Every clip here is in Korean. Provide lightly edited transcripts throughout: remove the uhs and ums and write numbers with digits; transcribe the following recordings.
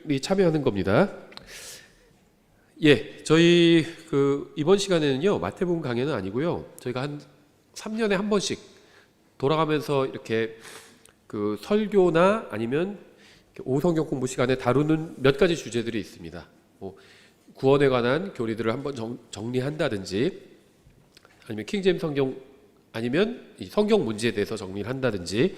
여러분들이 참여하는 겁니다. 예, 저희 이번 시간에는요 마태복음 강해는 아니고요, 저희가 한 3년에 한 번씩 돌아가면서 이렇게 설교나 아니면 오성경 공부 시간에 다루는 몇 가지 주제들이 있습니다. 구원에 관한 교리들을 한번 정리한다든지, 아니면 킹제임스 성경, 아니면 이 성경 문제에 대해서 정리를 한다든지,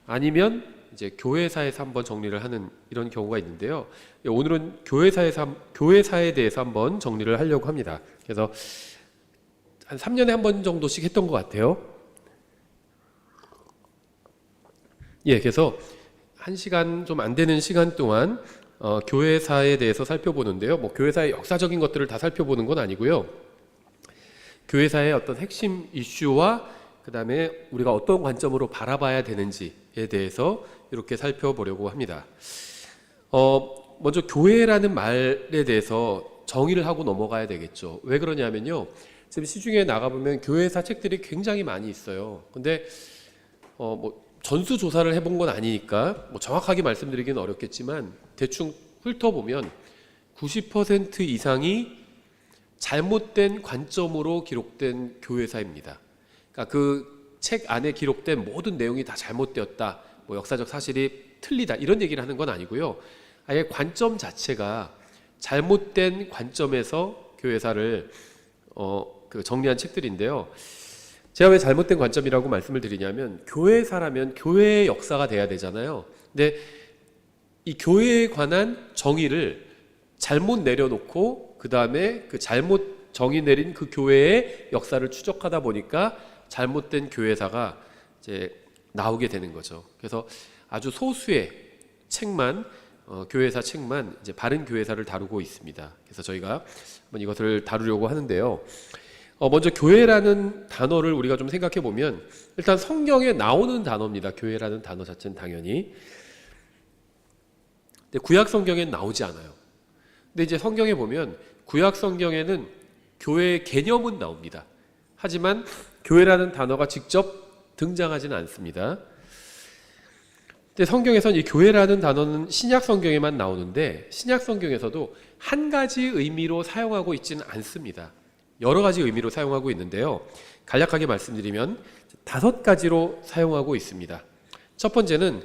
아니면 이제 교회사에서 한번 정리를 하는 이런 경우가 있는데요. 오늘은 교회사에 대해서 한번 정리를 하려고 합니다. 그래서 한 3년에 한 번 정도씩 했던 것 같아요. 예, 그래서 1시간 좀 안 되는 시간 동안 교회사에 대해서 살펴보는데요. 교회사의 역사적인 것들을 다 살펴보는 건 아니고요. 교회사의 어떤 핵심 이슈와 그 다음에 우리가 어떤 관점으로 바라봐야 되는지에 대해서 이렇게 살펴보려고 합니다. 먼저 교회라는 말에 대해서 정의를 하고 넘어가야 되겠죠. 왜 그러냐면요, 지금 시중에 나가보면 교회사 책들이 굉장히 많이 있어요. 근데 전수조사를 해본 건 아니니까 정확하게 말씀드리기는 어렵겠지만, 대충 훑어보면 90% 이상이 잘못된 관점으로 기록된 교회사입니다. 그러니까 그 책 안에 기록된 모든 내용이 다 잘못되었다, 역사적 사실이 틀리다, 이런 얘기를 하는 건 아니고요. 아예 관점 자체가 잘못된 관점에서 교회사를 정리한 책들인데요. 제가 왜 잘못된 관점이라고 말씀을 드리냐면, 교회사라면 교회의 역사가 돼야 되잖아요. 근데 이 교회에 관한 정의를 잘못 내려놓고 그 다음에 그 잘못 정의 내린 그 교회의 역사를 추적하다 보니까 잘못된 교회사가 이제 나오게 되는 거죠. 그래서 아주 소수의 책만, 교회사 책만 이제 바른 교회사를 다루고 있습니다. 그래서 저희가 한번 이것을 다루려고 하는데요. 먼저 교회라는 단어를 우리가 좀 생각해 보면, 일단 성경에 나오는 단어입니다. 교회라는 단어 자체는 당연히. 근데 구약 성경에는 나오지 않아요. 근데 이제 성경에 보면 구약 성경에는 교회의 개념은 나옵니다. 하지만 교회라는 단어가 직접 등장하지는 않습니다. 근데 성경에서는 이 교회라는 단어는 신약 성경에만 나오는데, 신약 성경에서도 한 가지 의미로 사용하고 있지는 않습니다. 여러 가지 의미로 사용하고 있는데요. 간략하게 말씀드리면 5가지로 사용하고 있습니다. 첫 번째는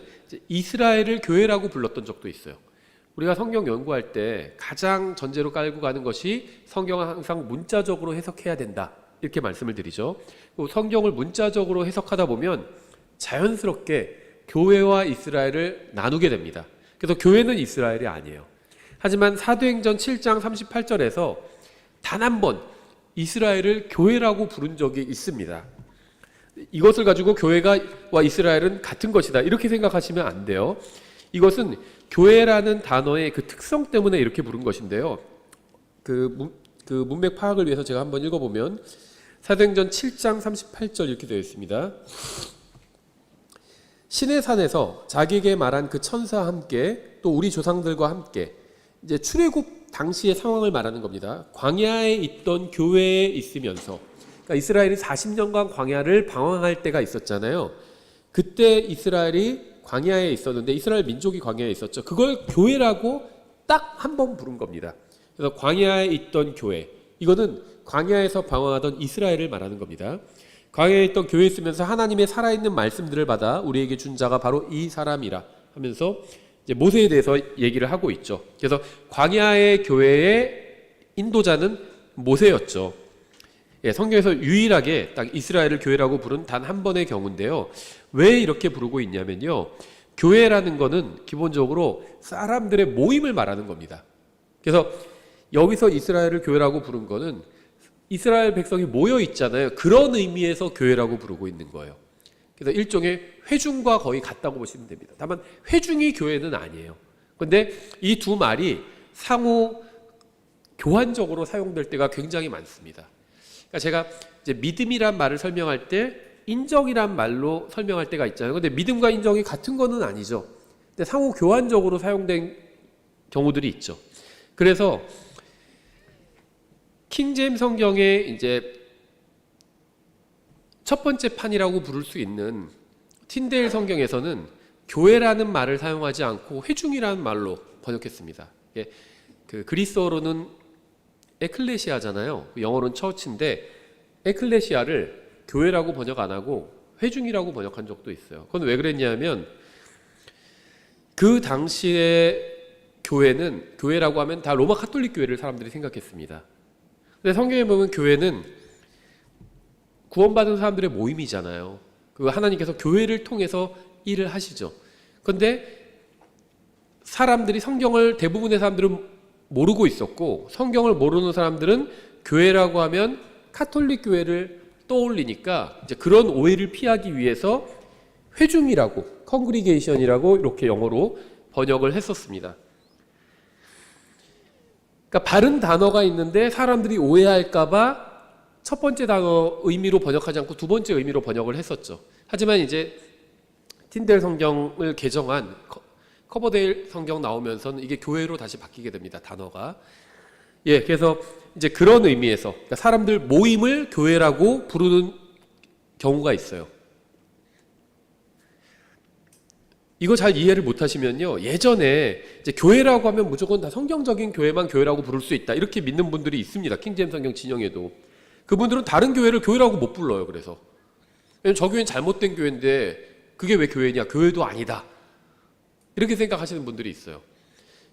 이스라엘을 교회라고 불렀던 적도 있어요. 우리가 성경 연구할 때 가장 전제로 깔고 가는 것이 성경은 항상 문자적으로 해석해야 된다, 이렇게 말씀을 드리죠. 성경을 문자적으로 해석하다 보면 자연스럽게 교회와 이스라엘을 나누게 됩니다. 그래서 교회는 이스라엘이 아니에요. 하지만 사도행전 7장 38절에서 단 한 번 이스라엘을 교회라고 부른 적이 있습니다. 이것을 가지고 교회와 이스라엘은 같은 것이다, 이렇게 생각하시면 안 돼요. 이것은 교회라는 단어의 그 특성 때문에 이렇게 부른 것인데요. 그 문맥 파악을 위해서 제가 한번 읽어보면, 사도행전 7장 38절 이렇게 되어 있습니다. 신의 산에서 자기에게 말한 그 천사와 함께, 또 우리 조상들과 함께, 이제 출애굽 당시의 상황을 말하는 겁니다. 광야에 있던 교회에 있으면서, 그러니까 이스라엘이 40년간 광야를 방황할 때가 있었잖아요. 그때 이스라엘이 광야에 있었는데, 이스라엘 민족이 광야에 있었죠. 그걸 교회라고 딱 한 번 부른 겁니다. 그래서 광야에 있던 교회, 이거는 광야에서 방황하던 이스라엘을 말하는 겁니다. 광야에 있던 교회에 있으면서 하나님의 살아있는 말씀들을 받아 우리에게 준 자가 바로 이 사람이라 하면서 이제 모세에 대해서 얘기를 하고 있죠. 그래서 광야의 교회의 인도자는 모세였죠. 예, 성경에서 유일하게 딱 이스라엘을 교회라고 부른 단 한 번의 경우인데요. 왜 이렇게 부르고 있냐면요, 교회라는 거는 기본적으로 사람들의 모임을 말하는 겁니다. 그래서 여기서 이스라엘을 교회라고 부른 거는 이스라엘 백성이 모여 있잖아요. 그런 의미에서 교회라고 부르고 있는 거예요. 그래서 일종의 회중과 거의 같다고 보시면 됩니다. 다만 회중이 교회는 아니에요. 그런데 이 두 말이 상호 교환적으로 사용될 때가 굉장히 많습니다. 그러니까 제가 이제 믿음이란 말을 설명할 때 인정이란 말로 설명할 때가 있잖아요. 근데 믿음과 인정이 같은 거는 아니죠. 근데 상호 교환적으로 사용된 경우들이 있죠. 그래서 킹제임스 성경에 이제 첫 번째 판이라고 부를 수 있는 틴데일 성경에서는 교회라는 말을 사용하지 않고 회중이라는 말로 번역했습니다. 예, 그 그리스어로는 에클레시아잖아요. 영어로는 처치인데 에클레시아를 교회라고 번역 안 하고 회중이라고 번역한 적도 있어요. 그건 왜 그랬냐면 그 당시에 교회라고 하면 다 로마 카톨릭 교회를 사람들이 생각했습니다. 근데 성경에 보면 교회는 구원받은 사람들의 모임이잖아요. 그 하나님께서 교회를 통해서 일을 하시죠. 그런데 사람들이 성경을 대부분의 사람들은 모르고 있었고 성경을 모르는 사람들은 교회라고 하면 카톨릭 교회를 떠올리니까 이제 그런 오해를 피하기 위해서 회중이라고 컨그리게이션이라고 이렇게 영어로 번역을 했었습니다. 그러니까 바른 단어가 있는데 사람들이 오해할까봐 첫 번째 단어 의미로 번역하지 않고 두 번째 의미로 번역을 했었죠. 하지만 이제 틴델 성경을 개정한 커버데일 성경 나오면서는 이게 교회로 다시 바뀌게 됩니다. 단어가. 예, 그래서 이제 그런 의미에서 그러니까 사람들 모임을 교회라고 부르는 경우가 있어요. 이거 잘 이해를 못하시면요, 예전에 이제 교회라고 하면 무조건 다 성경적인 교회만 교회라고 부를 수 있다 이렇게 믿는 분들이 있습니다. 킹제임스 성경 진영에도. 그분들은 다른 교회를 교회라고 못 불러요. 그래서 왜냐면 저 교회는 잘못된 교회인데 그게 왜 교회냐? 교회도 아니다. 이렇게 생각하시는 분들이 있어요.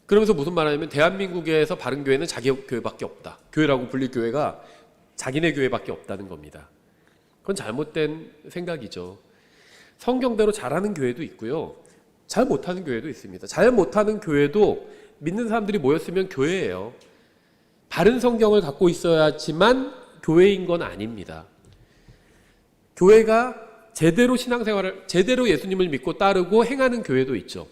그러면서 무슨 말하냐면 대한민국에서 바른 교회는 자기 교회밖에 없다. 교회라고 불릴 교회가 자기네 교회밖에 없다는 겁니다. 그건 잘못된 생각이죠. 성경대로 잘하는 교회도 있고요. 잘 못하는 교회도 있습니다. 잘 못하는 교회도 믿는 사람들이 모였으면 교회예요. 바른 성경을 갖고 있어야지만 교회인 건 아닙니다. 교회가 제대로 신앙생활을, 제대로 예수님을 믿고 따르고 행하는 교회도 있죠.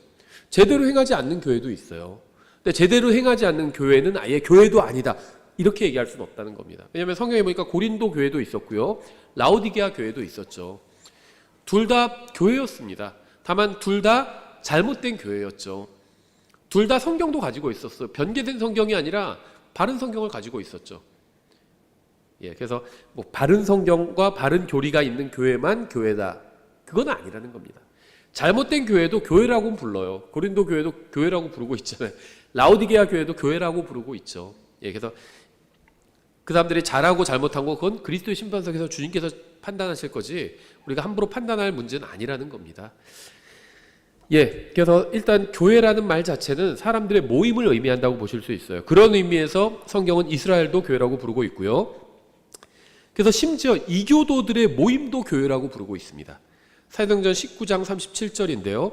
제대로 행하지 않는 교회도 있어요. 근데 제대로 행하지 않는 교회는 아예 교회도 아니다. 이렇게 얘기할 수는 없다는 겁니다. 왜냐하면 성경에 보니까 고린도 교회도 있었고요. 라오디게아 교회도 있었죠. 둘 다 교회였습니다. 다만 둘 다 잘못된 교회였죠. 둘 다 성경도 가지고 있었어요. 변개된 성경이 아니라 바른 성경을 가지고 있었죠. 예, 그래서 뭐 바른 성경과 바른 교리가 있는 교회만 교회다. 그건 아니라는 겁니다. 잘못된 교회도 교회라고 불러요. 고린도 교회도 교회라고 부르고 있잖아요. 라오디게아 교회도 교회라고 부르고 있죠. 예, 그래서 그 사람들이 잘하고 잘못한 거 그건 그리스도의 심판석에서 주님께서 판단하실 거지 우리가 함부로 판단할 문제는 아니라는 겁니다. 예, 그래서 일단 교회라는 말 자체는 사람들의 모임을 의미한다고 보실 수 있어요. 그런 의미에서 성경은 이스라엘도 교회라고 부르고 있고요. 그래서 심지어 이교도들의 모임도 교회라고 부르고 있습니다. 사도행전 19장 37절인데요.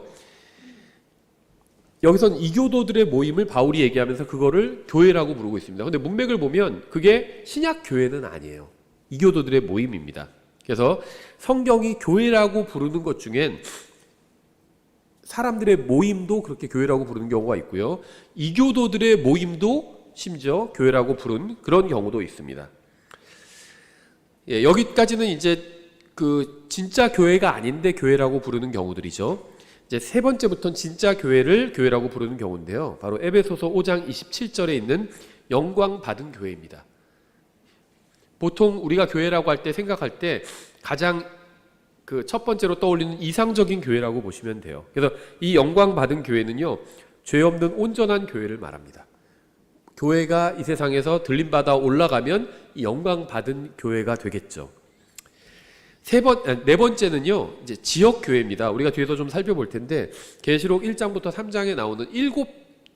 여기선 이교도들의 모임을 바울이 얘기하면서 그거를 교회라고 부르고 있습니다. 그런데 문맥을 보면 그게 신약 교회는 아니에요. 이교도들의 모임입니다. 그래서 성경이 교회라고 부르는 것 중엔 사람들의 모임도 그렇게 교회라고 부르는 경우가 있고요. 이교도들의 모임도 심지어 교회라고 부른 그런 경우도 있습니다. 예, 여기까지는 이제 그 진짜 교회가 아닌데 교회라고 부르는 경우들이죠. 이제 세 번째부터는 진짜 교회를 교회라고 부르는 경우인데요. 바로 에베소서 5장 27절에 있는 영광 받은 교회입니다. 보통 우리가 교회라고 할 때 생각할 때 가장 그 첫 번째로 떠올리는 이상적인 교회라고 보시면 돼요. 그래서 이 영광 받은 교회는요, 죄 없는 온전한 교회를 말합니다. 교회가 이 세상에서 들림받아 올라가면 이 영광 받은 교회가 되겠죠. 네 번째는요, 이제 지역 교회입니다. 우리가 뒤에서 좀 살펴볼 텐데 계시록 1장부터 3장에 나오는 7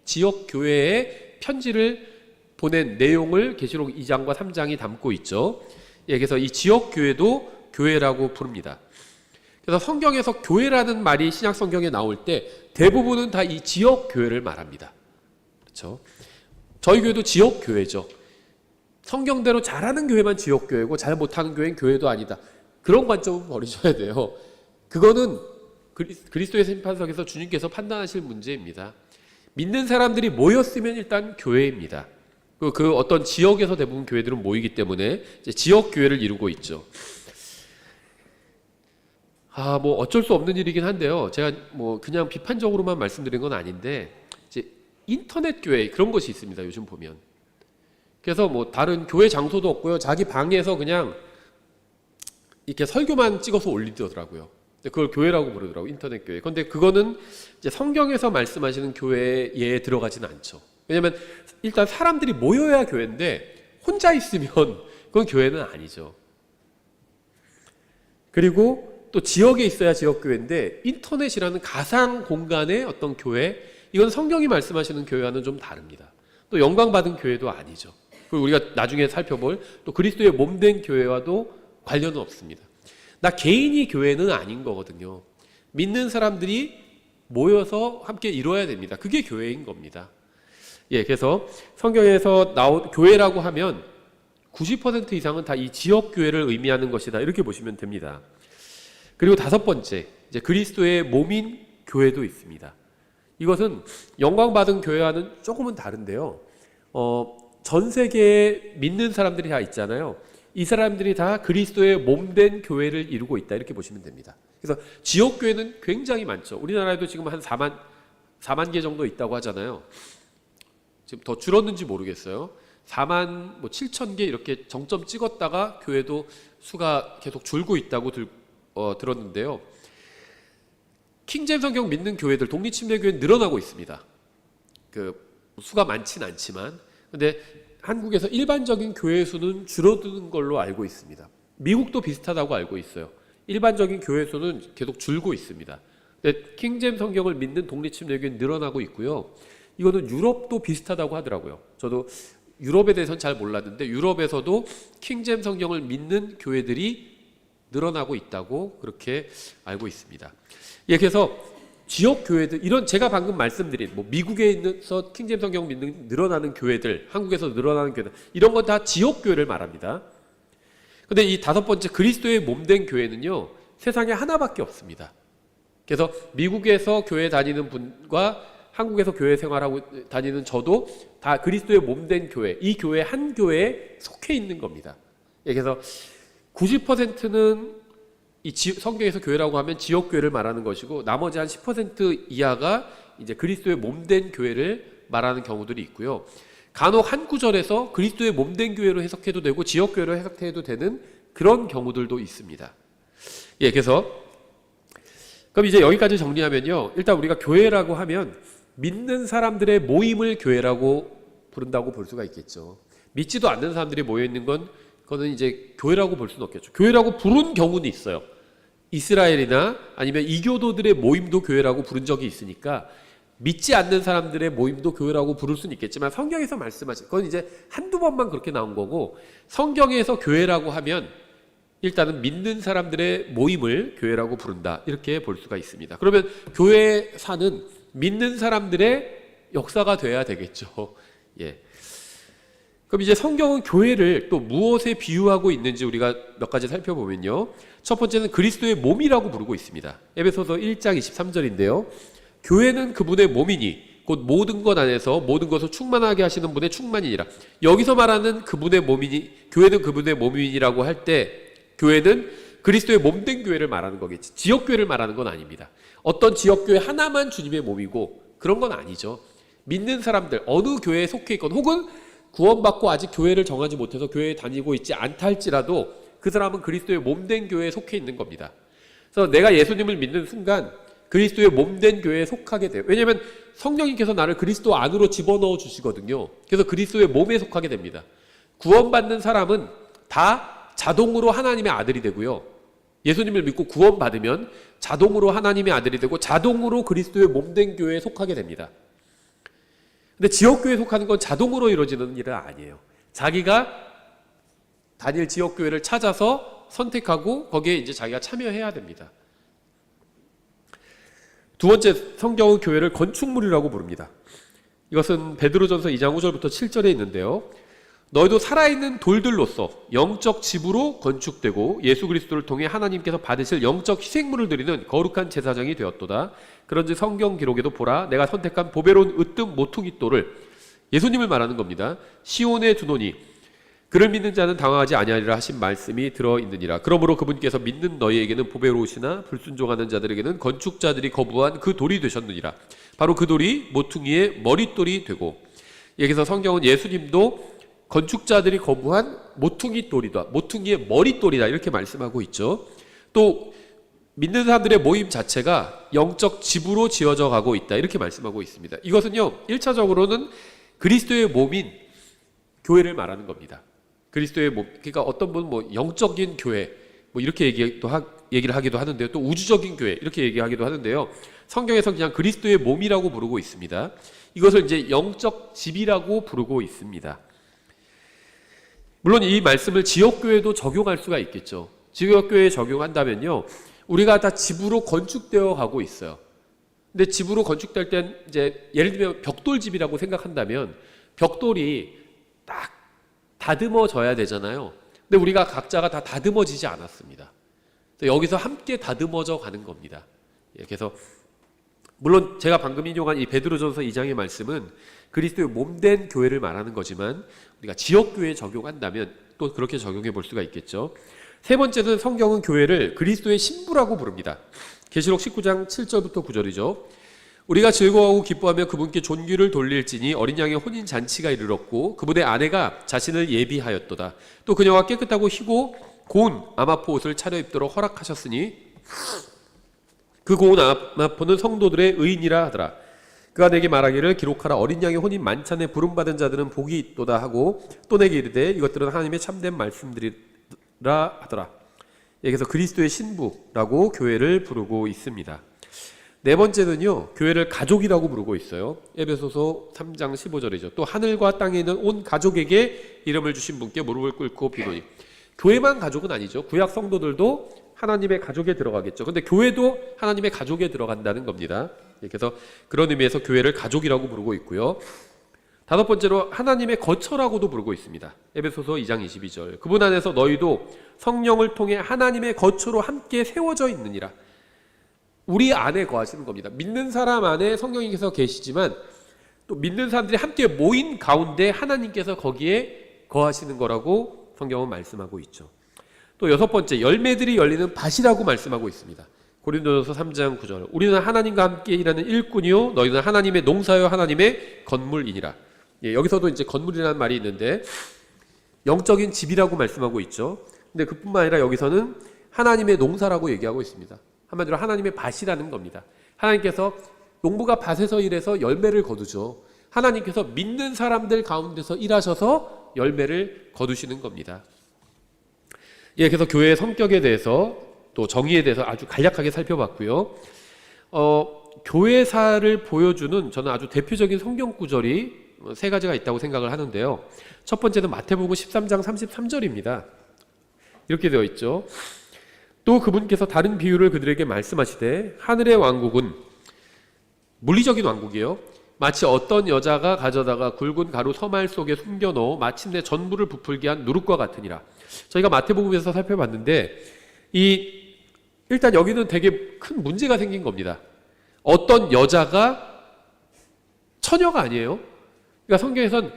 지역 교회에 편지를 보낸 내용을 계시록 2장과 3장이 담고 있죠. 예, 그래서 이 지역 교회도 교회라고 부릅니다. 그래서 성경에서 교회라는 말이 신약 성경에 나올 때 대부분은 다 이 지역 교회를 말합니다. 그렇죠? 저희 교회도 지역 교회죠. 성경대로 잘하는 교회만 지역 교회고 잘 못하는 교회는 교회도 아니다. 그런 관점은 버리셔야 돼요. 그거는 그리스도의 심판석에서 주님께서 판단하실 문제입니다. 믿는 사람들이 모였으면 일단 교회입니다. 그 어떤 지역에서 대부분 교회들은 모이기 때문에 이제 지역 교회를 이루고 있죠. 뭐 어쩔 수 없는 일이긴 한데요. 제가 뭐 그냥 비판적으로만 말씀드린 건 아닌데 이제 인터넷 교회 그런 것이 있습니다. 요즘 보면. 그래서 뭐 다른 교회 장소도 없고요. 자기 방에서 그냥 이렇게 설교만 찍어서 올리더라고요. 그걸 교회라고 부르더라고, 인터넷 교회. 그런데 그거는 이제 성경에서 말씀하시는 교회에 들어가지는 않죠. 왜냐하면 일단 사람들이 모여야 교회인데 혼자 있으면 그건 교회는 아니죠. 그리고 또 지역에 있어야 지역교회인데 인터넷이라는 가상 공간의 어떤 교회, 이건 성경이 말씀하시는 교회와는 좀 다릅니다. 또 영광받은 교회도 아니죠. 그리고 우리가 나중에 살펴볼 또 그리스도의 몸된 교회와도 관련은 없습니다. 나 개인이 교회는 아닌 거거든요. 믿는 사람들이 모여서 함께 이루어야 됩니다. 그게 교회인 겁니다. 예, 그래서 성경에서 나온 교회라고 하면 90% 이상은 다 이 지역 교회를 의미하는 것이다. 이렇게 보시면 됩니다. 그리고 다섯 번째, 이제 그리스도의 몸인 교회도 있습니다. 이것은 영광받은 교회와는 조금은 다른데요. 전 세계에 믿는 사람들이 다 있잖아요. 이 사람들이 다 그리스도의 몸된 교회를 이루고 있다. 이렇게 보시면 됩니다. 그래서 지역 교회는 굉장히 많죠. 우리나라에도 지금 한 4만 개 정도 있다고 하잖아요. 지금 더 줄었는지 모르겠어요. 4만 7천 개 이렇게 정점 찍었다가 교회도 수가 계속 줄고 있다고 들었는데요. 킹제임 성경 믿는 교회들, 독립침례교회는 늘어나고 있습니다. 그 수가 많진 않지만, 근데 한국에서 일반적인 교회 수는 줄어드는 걸로 알고 있습니다. 미국도 비슷하다고 알고 있어요. 일반적인 교회 수는 계속 줄고 있습니다. 근데 킹제임 성경을 믿는 독립침례교회는 늘어나고 있고요. 이거는 유럽도 비슷하다고 하더라고요. 저도 유럽에 대해서는 잘 몰랐는데 유럽에서도 킹제임 성경을 믿는 교회들이 늘어나고 있다고 그렇게 알고 있습니다. 예, 그래서 지역 교회들, 이런 제가 방금 말씀드린 미국에 있어서 킹제임 성경 믿는 늘어나는 교회들, 한국에서 늘어나는 교회들, 이런 건 다 지역 교회를 말합니다. 근데 이 다섯 번째 그리스도의 몸된 교회는요, 세상에 하나밖에 없습니다. 그래서 미국에서 교회 다니는 분과 한국에서 교회 생활하고 다니는 저도 다 그리스도의 몸된 교회, 이 교회 한 교회에 속해 있는 겁니다. 예, 그래서 90%는 이 성경에서 교회라고 하면 지역 교회를 말하는 것이고, 나머지 한 10% 이하가 이제 그리스도의 몸된 교회를 말하는 경우들이 있고요. 간혹 한 구절에서 그리스도의 몸된 교회로 해석해도 되고 지역 교회로 해석해도 되는 그런 경우들도 있습니다. 예, 그래서 그럼 이제 여기까지 정리하면요, 일단 우리가 교회라고 하면 믿는 사람들의 모임을 교회라고 부른다고 볼 수가 있겠죠. 믿지도 않는 사람들이 모여 있는 그거는 이제 교회라고 볼 수는 없겠죠. 교회라고 부른 경우는 있어요. 이스라엘이나 아니면 이교도들의 모임도 교회라고 부른 적이 있으니까 믿지 않는 사람들의 모임도 교회라고 부를 수는 있겠지만, 성경에서 말씀하신 그건 이제 한두 번만 그렇게 나온 거고, 성경에서 교회라고 하면 일단은 믿는 사람들의 모임을 교회라고 부른다, 이렇게 볼 수가 있습니다. 그러면 교회사는 믿는 사람들의 역사가 돼야 되겠죠. 예. 그럼 이제 성경은 교회를 또 무엇에 비유하고 있는지 우리가 몇 가지 살펴보면요. 첫 번째는 그리스도의 몸이라고 부르고 있습니다. 에베소서 1장 23절인데요. 교회는 그분의 몸이니 곧 모든 것 안에서 모든 것을 충만하게 하시는 분의 충만이니라. 여기서 말하는 그분의 몸이니, 교회는 그분의 몸이니라고 할 때 교회는 그리스도의 몸된 교회를 말하는 거겠지. 지역교회를 말하는 건 아닙니다. 어떤 지역교회 하나만 주님의 몸이고 그런 건 아니죠. 믿는 사람들, 어느 교회에 속해 있건 혹은 구원받고 아직 교회를 정하지 못해서 교회에 다니고 있지 않다 할지라도 그 사람은 그리스도의 몸된 교회에 속해 있는 겁니다. 그래서 내가 예수님을 믿는 순간 그리스도의 몸된 교회에 속하게 돼요. 왜냐하면 성령님께서 나를 그리스도 안으로 집어넣어 주시거든요. 그래서 그리스도의 몸에 속하게 됩니다. 구원받는 사람은 다 자동으로 하나님의 아들이 되고요. 예수님을 믿고 구원받으면 자동으로 하나님의 아들이 되고 자동으로 그리스도의 몸된 교회에 속하게 됩니다. 근데 지역교회에 속하는 건 자동으로 이루어지는 일은 아니에요. 자기가 다닐 지역교회를 찾아서 선택하고 거기에 이제 자기가 참여해야 됩니다. 두 번째, 성경은 교회를 건축물이라고 부릅니다. 이것은 베드로전서 2장 5절부터 7절에 있는데요. 너희도 살아있는 돌들로서 영적 집으로 건축되고 예수 그리스도를 통해 하나님께서 받으실 영적 희생물을 드리는 거룩한 제사장이 되었도다. 그런즉 성경 기록에도 보라, 내가 선택한 보배로운 으뜸 모퉁이 돌을, 예수님을 말하는 겁니다, 시온에 두노니 그를 믿는 자는 당황하지 아니하리라 하신 말씀이 들어있느니라. 그러므로 그분께서 믿는 너희에게는 보배로우시나 불순종하는 자들에게는 건축자들이 거부한 그 돌이 되셨느니라. 바로 그 돌이 모퉁이의 머릿돌이 되고, 여기서 성경은 예수님도 건축자들이 거부한 모퉁이 돌이다, 모퉁이의 머릿돌이다, 이렇게 말씀하고 있죠. 또 믿는 사람들의 모임 자체가 영적 집으로 지어져 가고 있다. 이렇게 말씀하고 있습니다. 이것은요, 1차적으로는 그리스도의 몸인 교회를 말하는 겁니다. 그리스도의 몸, 그러니까 어떤 분은 뭐 영적인 교회, 뭐 이렇게 얘기를 하기도 하는데요. 또 우주적인 교회, 이렇게 얘기하기도 하는데요. 성경에서 그냥 그리스도의 몸이라고 부르고 있습니다. 이것을 이제 영적 집이라고 부르고 있습니다. 물론 이 말씀을 지역교회도 적용할 수가 있겠죠. 지역교회에 적용한다면요, 우리가 다 집으로 건축되어 가고 있어요. 근데 집으로 건축될 땐 이제 예를 들면 벽돌집이라고 생각한다면 벽돌이 딱 다듬어져야 되잖아요. 근데 우리가 각자가 다 다듬어지지 않았습니다. 여기서 함께 다듬어져 가는 겁니다. 그래서 물론 제가 방금 인용한 이 베드로전서 2장의 말씀은 그리스도의 몸된 교회를 말하는 거지만 우리가 지역교회에 적용한다면 또 그렇게 적용해 볼 수가 있겠죠. 세 번째는 성경은 교회를 그리스도의 신부라고 부릅니다. 계시록 19장 7절부터 9절이죠. 우리가 즐거워하고 기뻐하며 그분께 존귀를 돌릴지니 어린 양의 혼인 잔치가 이르렀고 그분의 아내가 자신을 예비하였도다. 또 그녀가 깨끗하고 희고 고운 아마포 옷을 차려입도록 허락하셨으니 그 고운 아마포는 성도들의 의인이라 하더라. 그가 내게 말하기를 기록하라. 어린 양의 혼인 만찬에 부름받은 자들은 복이 있도다 하고 또 내게 이르되 이것들은 하나님의 참된 말씀들이라 하더라. 그래서 그리스도의 신부라고 교회를 부르고 있습니다. 네 번째는요, 교회를 가족이라고 부르고 있어요. 에베소서 3장 15절이죠. 또 하늘과 땅에 있는 온 가족에게 이름을 주신 분께 무릎을 꿇고 비노니. 교회만 가족은 아니죠. 구약 성도들도 하나님의 가족에 들어가겠죠. 근데 교회도 하나님의 가족에 들어간다는 겁니다. 그래서 그런 의미에서 교회를 가족이라고 부르고 있고요. 다섯 번째로 하나님의 거처라고도 부르고 있습니다. 에베소서 2장 22절. 그분 안에서 너희도 성령을 통해 하나님의 거처로 함께 세워져 있느니라. 우리 안에 거하시는 겁니다. 믿는 사람 안에 성령님께서 계시지만 또 믿는 사람들이 함께 모인 가운데 하나님께서 거기에 거하시는 거라고 성경은 말씀하고 있죠. 또 여섯 번째, 열매들이 열리는 밭이라고 말씀하고 있습니다. 고린도전서 3장 9절. 우리는 하나님과 함께 일하는 일꾼이요 너희는 하나님의 농사요 하나님의 건물이니라. 여기서도 이제 건물이라는 말이 있는데 영적인 집이라고 말씀하고 있죠. 근데 그뿐만 아니라 여기서는 하나님의 농사라고 얘기하고 있습니다. 한마디로 하나님의 밭이라는 겁니다. 하나님께서 농부가 밭에서 일해서 열매를 거두죠. 하나님께서 믿는 사람들 가운데서 일하셔서 열매를 거두시는 겁니다. 그래서 교회의 성격에 대해서 또 정의에 대해서 아주 간략하게 살펴봤고요. 교회사를 보여주는 저는 아주 대표적인 성경 구절이 세 가지가 있다고 생각을 하는데요. 첫 번째는 마태복음 13장 33절입니다. 이렇게 되어 있죠. 또 그분께서 다른 비유를 그들에게 말씀하시되 하늘의 왕국은 물리적인 왕국이에요. 마치 어떤 여자가 가져다가 굵은 가루 서말 속에 숨겨놓어 마침내 전부를 부풀게 한 누룩과 같으니라. 저희가 마태복음에서 살펴봤는데 일단 여기는 되게 큰 문제가 생긴 겁니다. 어떤 여자가 처녀가 아니에요. 그러니까 성경에선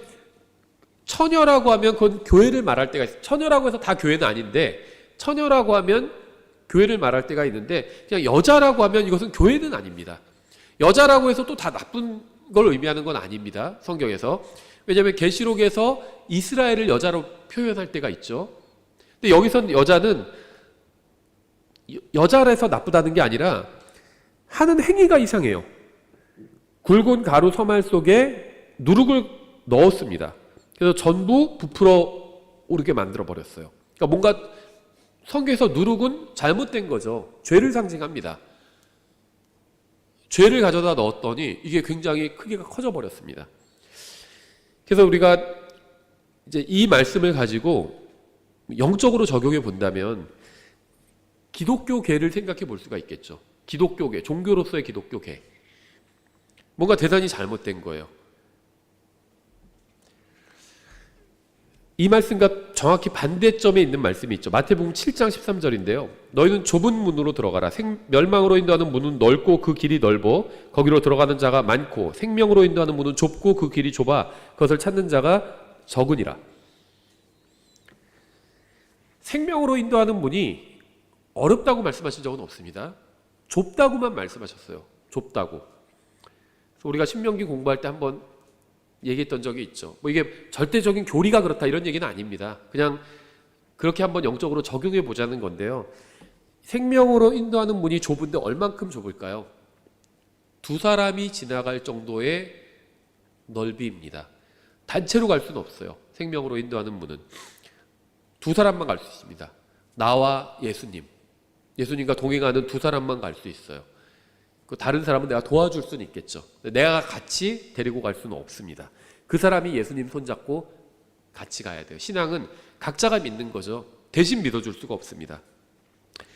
처녀라고 하면 그건 교회를 말할 때가 있어요. 처녀라고 해서 다 교회는 아닌데 처녀라고 하면 교회를 말할 때가 있는데 그냥 여자라고 하면 이것은 교회는 아닙니다. 여자라고 해서 또 다 나쁜 걸 의미하는 건 아닙니다. 성경에서. 왜냐하면 계시록에서 이스라엘을 여자로 표현할 때가 있죠. 근데 여기선 여자는 여자라서 나쁘다는 게 아니라 하는 행위가 이상해요. 굵은 가루 서말 속에 누룩을 넣었습니다. 그래서 전부 부풀어 오르게 만들어 버렸어요. 그러니까 뭔가 성경에서 누룩은 잘못된 거죠. 죄를 상징합니다. 죄를 가져다 넣었더니 이게 굉장히 크기가 커져 버렸습니다. 그래서 우리가 이제 이 말씀을 가지고 영적으로 적용해 본다면 기독교계를 생각해 볼 수가 있겠죠. 기독교계, 종교로서의 기독교계. 뭔가 대단히 잘못된 거예요. 이 말씀과 정확히 반대점에 있는 말씀이 있죠. 마태복음 7장 13절인데요. 너희는 좁은 문으로 들어가라. 멸망으로 인도하는 문은 넓고 그 길이 넓어 거기로 들어가는 자가 많고 생명으로 인도하는 문은 좁고 그 길이 좁아 그것을 찾는 자가 적으니라. 생명으로 인도하는 문이 어렵다고 말씀하신 적은 없습니다. 좁다고만 말씀하셨어요. 좁다고. 그래서 우리가 신명기 공부할 때 한번 얘기했던 적이 있죠. 뭐 이게 절대적인 교리가 그렇다 이런 얘기는 아닙니다. 그냥 그렇게 한번 영적으로 적용해 보자는 건데요. 생명으로 인도하는 문이 좁은데 얼만큼 좁을까요? 두 사람이 지나갈 정도의 넓이입니다. 단체로 갈 수는 없어요. 생명으로 인도하는 문은 두 사람만 갈 수 있습니다. 나와 예수님, 예수님과 동행하는 두 사람만 갈 수 있어요. 그 다른 사람은 내가 도와줄 수는 있겠죠. 내가 같이 데리고 갈 수는 없습니다. 그 사람이 예수님 손잡고 같이 가야 돼요. 신앙은 각자가 믿는 거죠. 대신 믿어줄 수가 없습니다.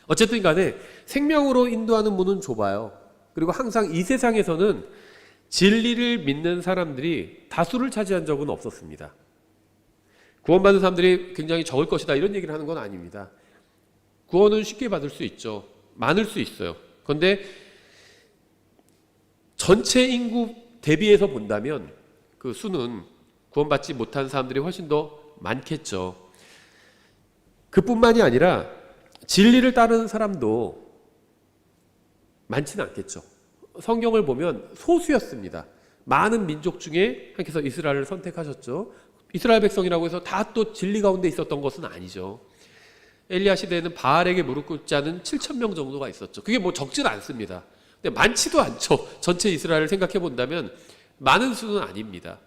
어쨌든 간에 생명으로 인도하는 문은 좁아요. 그리고 항상 이 세상에서는 진리를 믿는 사람들이 다수를 차지한 적은 없었습니다. 구원받은 사람들이 굉장히 적을 것이다 이런 얘기를 하는 건 아닙니다. 구원은 쉽게 받을 수 있죠. 많을 수 있어요. 그런데 전체 인구 대비해서 본다면 그 수는 구원받지 못한 사람들이 훨씬 더 많겠죠. 그뿐만이 아니라 진리를 따르는 사람도 많지는 않겠죠. 성경을 보면 소수였습니다. 많은 민족 중에 하나님께서 이스라엘을 선택하셨죠. 이스라엘 백성이라고 해서 다 또 진리 가운데 있었던 것은 아니죠. 엘리야 시대에는 바알에게 무릎 꿇지 않은 7,000명 정도가 있었죠. 그게 뭐 적진 않습니다. 근데 많지도 않죠. 전체 이스라엘을 생각해 본다면 많은 수는 아닙니다.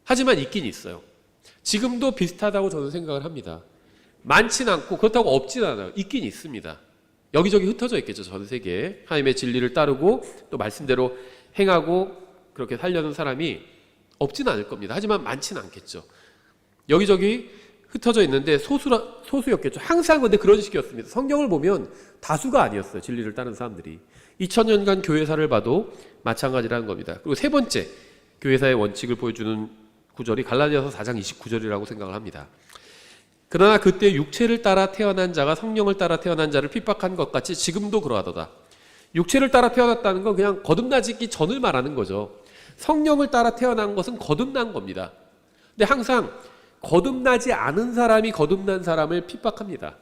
하지만 있긴 있어요. 지금도 비슷하다고 저는 생각을 합니다. 많진 않고 그렇다고 없진 않아요. 있긴 있습니다. 여기저기 흩어져 있겠죠. 전 세계에 하나님의 진리를 따르고 또 말씀대로 행하고 그렇게 살려는 사람이 없지는 않을 겁니다. 하지만 많지는 않겠죠. 여기저기 흩어져 있는데 소수였겠죠. 항상 근데 그런 식이었습니다. 성경을 보면 다수가 아니었어요. 진리를 따르는 사람들이. 2000년간 교회사를 봐도 마찬가지라는 겁니다. 그리고 세 번째 교회사의 원칙을 보여주는 구절이 갈라디아서 4장 29절이라고 생각을 합니다. 그러나 그때 육체를 따라 태어난 자가 성령을 따라 태어난 자를 핍박한 것 같이 지금도 그러하도다. 육체를 따라 태어났다는 건 그냥 거듭나기 전을 말하는 거죠. 성령을 따라 태어난 것은 거듭난 겁니다. 근데 항상 거듭나지 않은 사람이 거듭난 사람을 핍박합니다.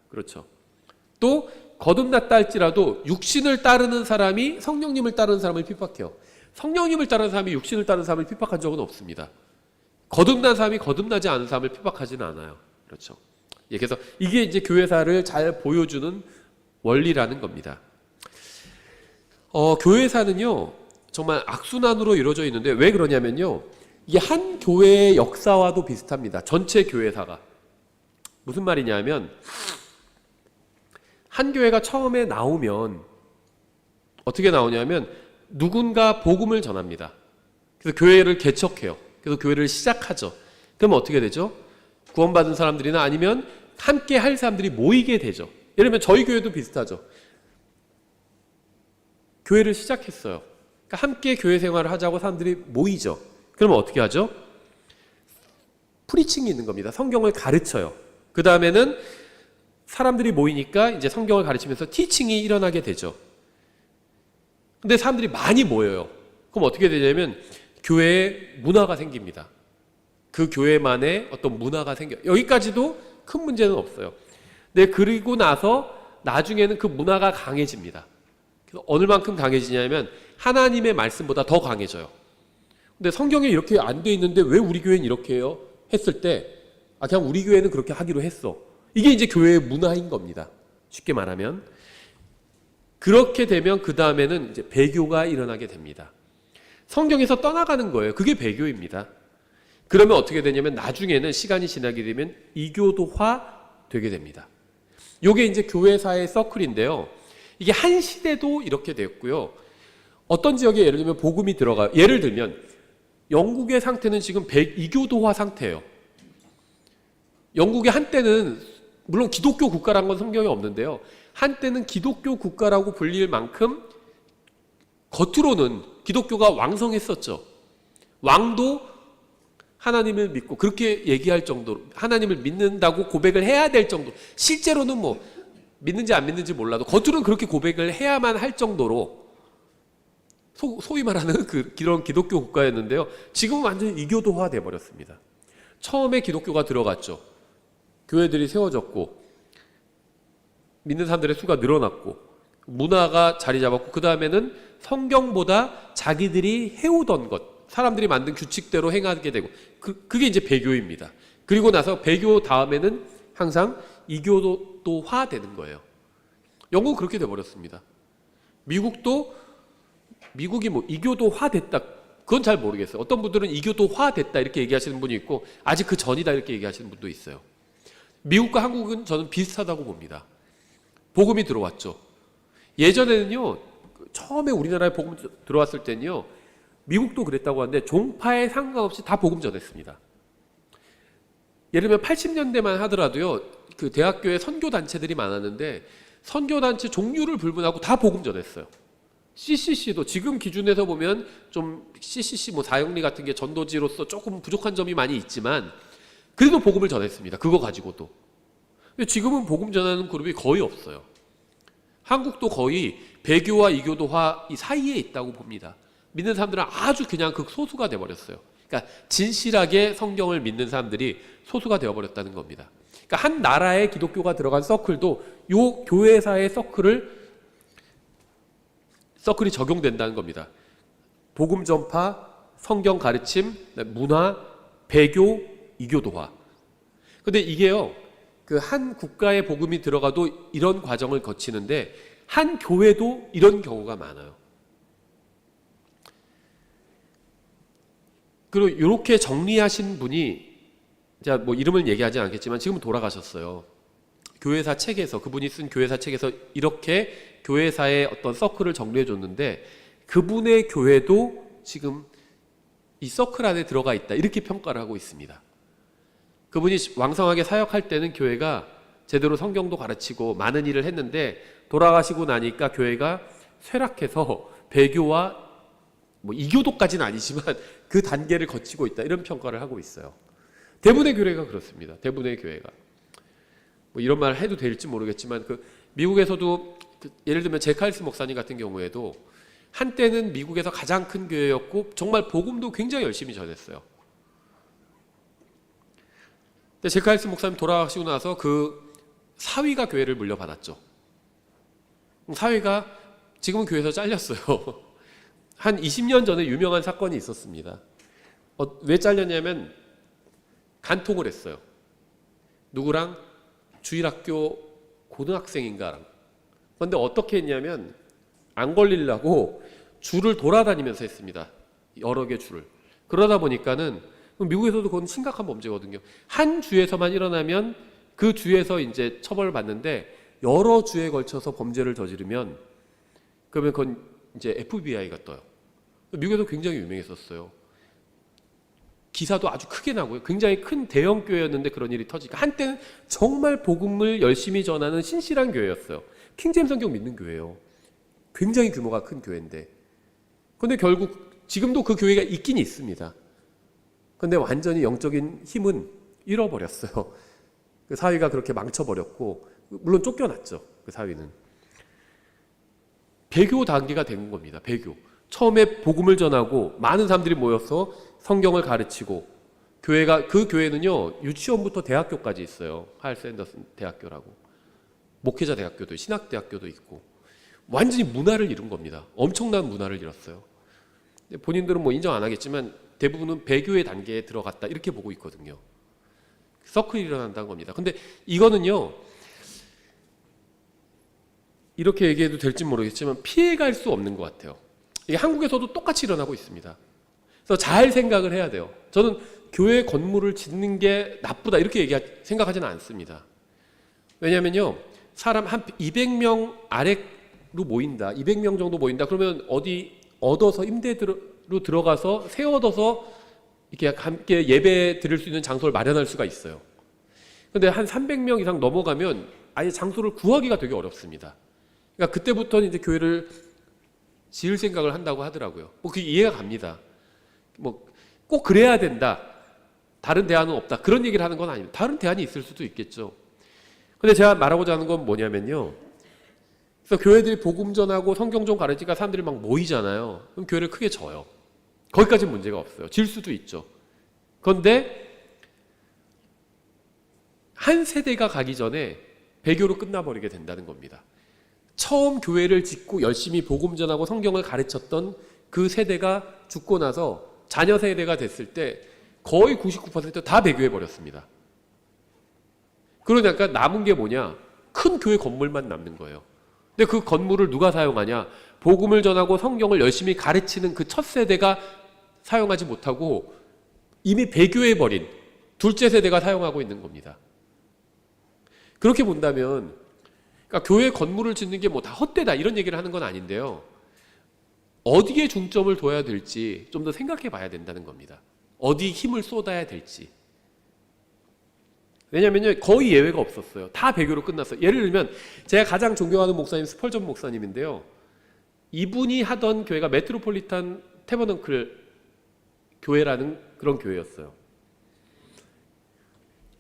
그렇죠. 또 거듭났다 할지라도 육신을 따르는 사람이 성령님을 따르는 사람을 핍박해요. 성령님을 따르는 사람이 육신을 따르는 사람을 핍박한 적은 없습니다. 거듭난 사람이 거듭나지 않은 사람을 핍박하지는 않아요. 그렇죠. 예, 그래서 이게 이제 교회사를 잘 보여주는 원리라는 겁니다. 교회사는요 정말 악순환으로 이루어져 있는데 왜 그러냐면요, 이게 한 교회의 역사와도 비슷합니다. 전체 교회사가 무슨 말이냐면, 한 교회가 처음에 나오면 어떻게 나오냐면 누군가 복음을 전합니다. 그래서 교회를 개척해요. 그래서 교회를 시작하죠. 그러면 어떻게 되죠? 구원받은 사람들이나 아니면 함께 할 사람들이 모이게 되죠. 예를 들면 저희 교회도 비슷하죠. 교회를 시작했어요. 그러니까 함께 교회 생활을 하자고 사람들이 모이죠. 그러면 어떻게 하죠? 프리칭이 있는 겁니다. 성경을 가르쳐요. 그 다음에는 사람들이 모이니까 이제 성경을 가르치면서 티칭이 일어나게 되죠. 근데 사람들이 많이 모여요. 그럼 어떻게 되냐면 교회에 문화가 생깁니다. 그 교회만의 어떤 문화가 생겨요. 여기까지도 큰 문제는 없어요. 근데 그리고 나서 나중에는 그 문화가 강해집니다. 그래서 어느 만큼 강해지냐면 하나님의 말씀보다 더 강해져요. 근데 성경에 이렇게 안 돼 있는데 왜 우리 교회는 이렇게 해요? 했을 때 그냥 우리 교회는 그렇게 하기로 했어. 이게 이제 교회의 문화인 겁니다. 쉽게 말하면. 그렇게 되면 그 다음에는 이제 배교가 일어나게 됩니다. 성경에서 떠나가는 거예요. 그게 배교입니다. 그러면 어떻게 되냐면 나중에는 시간이 지나게 되면 이교도화 되게 됩니다. 이게 이제 교회사의 서클인데요. 이게 한 시대도 이렇게 됐고요. 어떤 지역에 예를 들면 복음이 들어가요. 예를 들면 영국의 상태는 지금 이교도화 상태예요. 영국이 한때는 물론 기독교 국가란 건 성경에 없는데요. 한때는 기독교 국가라고 불릴 만큼 겉으로는 기독교가 왕성했었죠. 왕도 하나님을 믿고 그렇게 얘기할 정도로 하나님을 믿는다고 고백을 해야 될 정도, 실제로는 뭐 믿는지 안 믿는지 몰라도 겉으로는 그렇게 고백을 해야만 할 정도로 소위 말하는 그런 기독교 국가였는데요. 지금은 완전히 이교도화 돼버렸습니다. 처음에 기독교가 들어갔죠. 교회들이 세워졌고 믿는 사람들의 수가 늘어났고 문화가 자리 잡았고 그 다음에는 성경보다 자기들이 해오던 것, 사람들이 만든 규칙대로 행하게 되고 그게 이제 배교입니다. 그리고 나서 배교 다음에는 항상 이교도화 되는 거예요. 영국은 그렇게 돼버렸습니다. 미국이 뭐 이교도화 됐다, 그건 잘 모르겠어요. 어떤 분들은 이교도화 됐다 이렇게 얘기하시는 분이 있고 아직 그 전이다 이렇게 얘기하시는 분도 있어요. 미국과 한국은 저는 비슷하다고 봅니다. 복음이 들어왔죠. 예전에는요, 처음에 우리나라에 복음 들어왔을 때는요, 미국도 그랬다고 하는데 종파에 상관없이 다 복음 전했습니다. 예를 들면 80년대만 하더라도요, 그 대학교에 선교단체들이 많았는데 선교단체 종류를 불문하고 다 복음 전했어요. CCC도 지금 기준에서 보면 좀 CCC 뭐 사형리 같은 게 전도지로서 조금 부족한 점이 많이 있지만 그래도 복음을 전했습니다. 그거 가지고도. 근데 지금은 복음 전하는 그룹이 거의 없어요. 한국도 거의 배교와 이교도화 이 사이에 있다고 봅니다. 믿는 사람들은 아주 그냥 극소수가 돼버렸어요. 그러니까 진실하게 성경을 믿는 사람들이 소수가 되어버렸다는 겁니다. 그러니까 한 나라의 기독교가 들어간 서클도 요 교회사의 서클이 적용된다는 겁니다. 복음 전파, 성경 가르침, 문화, 배교, 이교도화. 근데 이게요, 그 한 국가의 복음이 들어가도 이런 과정을 거치는데 한 교회도 이런 경우가 많아요. 그리고 이렇게 정리하신 분이, 제가 뭐 이름을 얘기하지 않겠지만 지금은 돌아가셨어요. 교회사 책에서, 그분이 쓴 교회사 책에서 이렇게 교회사의 어떤 서클을 정리해 줬는데 그분의 교회도 지금 이 서클 안에 들어가 있다 이렇게 평가를 하고 있습니다. 그분이 왕성하게 사역할 때는 교회가 제대로 성경도 가르치고 많은 일을 했는데 돌아가시고 나니까 교회가 쇠락해서 배교와 뭐 이교도까지는 아니지만 그 단계를 거치고 있다 이런 평가를 하고 있어요. 대부분의 교회가 그렇습니다. 대부분의 교회가 뭐 이런 말 해도 될지 모르겠지만 그 미국에서도 예를 들면 제칼스 목사님 같은 경우에도 한때는 미국에서 가장 큰 교회였고 정말 복음도 굉장히 열심히 전했어요. 근데 제칼스 목사님 돌아가시고 나서 그 사위가 교회를 물려받았죠. 사위가 지금은 교회에서 잘렸어요. 한 20년 전에 유명한 사건이 있었습니다. 왜 잘렸냐면 간통을 했어요. 누구랑? 주일학교 고등학생인가랑. 그런데 어떻게 했냐면 안 걸리려고 줄을 돌아다니면서 했습니다. 여러 개 줄을. 그러다 보니까는 미국에서도 그건 심각한 범죄거든요. 한 주에서만 일어나면 그 주에서 이제 처벌을 받는데 여러 주에 걸쳐서 범죄를 저지르면 그러면 그건 이제 FBI가 떠요. 미국에서 굉장히 유명했었어요. 기사도 아주 크게 나고요. 굉장히 큰 대형 교회였는데 그런 일이 터지니까 한때는 정말 복음을 열심히 전하는 신실한 교회였어요. 킹제임스 성경 믿는 교회예요. 굉장히 규모가 큰 교회인데. 그런데 결국 지금도 그 교회가 있긴 있습니다. 그런데 완전히 영적인 힘은 잃어버렸어요. 그 사위가 그렇게 망쳐버렸고 물론 쫓겨났죠. 그 사위는. 배교 단계가 된 겁니다. 배교. 처음에 복음을 전하고 많은 사람들이 모여서 성경을 가르치고 그 교회는요 유치원부터 대학교까지 있어요. 하일 샌더슨 대학교라고. 목회자 대학교도 신학 대학교도 있고 완전히 문화를 이룬 겁니다. 엄청난 문화를 이뤘어요. 본인들은 뭐 인정 안 하겠지만 대부분은 배교의 단계에 들어갔다 이렇게 보고 있거든요. 서클이 일어난다는 겁니다. 근데 이거는요 이렇게 얘기해도 될지 모르겠지만 피해갈 수 없는 것 같아요. 이게 한국에서도 똑같이 일어나고 있습니다. 그래서 잘 생각을 해야 돼요. 저는 교회 건물을 짓는 게 나쁘다 이렇게 생각하지는 않습니다. 왜냐면요 사람 한 200명 아래로 모인다, 200명 정도 모인다 그러면 어디 얻어서 임대로 들어가서 새 얻어서 이렇게 함께 예배 드릴 수 있는 장소를 마련할 수가 있어요. 근데 한 300명 이상 넘어가면 아예 장소를 구하기가 되게 어렵습니다. 그러니까 그때부터는 이제 교회를 지을 생각을 한다고 하더라고요. 뭐 그게 이해가 갑니다. 뭐 꼭 그래야 된다. 다른 대안은 없다. 그런 얘기를 하는 건 아닙니다. 다른 대안이 있을 수도 있겠죠. 근데 제가 말하고자 하는 건 뭐냐면요. 그래서 교회들이 복음 전하고 성경 좀 가르치니까 사람들이 막 모이잖아요. 그럼 교회를 크게 져요. 거기까지는 문제가 없어요. 질 수도 있죠. 그런데 한 세대가 가기 전에 배교로 끝나버리게 된다는 겁니다. 처음 교회를 짓고 열심히 복음 전하고 성경을 가르쳤던 그 세대가 죽고 나서 자녀 세대가 됐을 때 거의 99% 다 배교해버렸습니다. 그러니까 남은 게 뭐냐? 큰 교회 건물만 남는 거예요. 근데 그 건물을 누가 사용하냐? 복음을 전하고 성경을 열심히 가르치는 그 첫 세대가 사용하지 못하고 이미 배교해버린 둘째 세대가 사용하고 있는 겁니다. 그렇게 본다면 그러니까 교회 건물을 짓는 게 뭐 다 헛되다 이런 얘기를 하는 건 아닌데요. 어디에 중점을 둬야 될지 좀 더 생각해 봐야 된다는 겁니다. 어디 힘을 쏟아야 될지. 왜냐면요, 거의 예외가 없었어요. 다 배교로 끝났어요. 예를 들면 제가 가장 존경하는 목사님 스펄전 목사님인데요. 이분이 하던 교회가 메트로폴리탄 태버너클 교회라는 그런 교회였어요.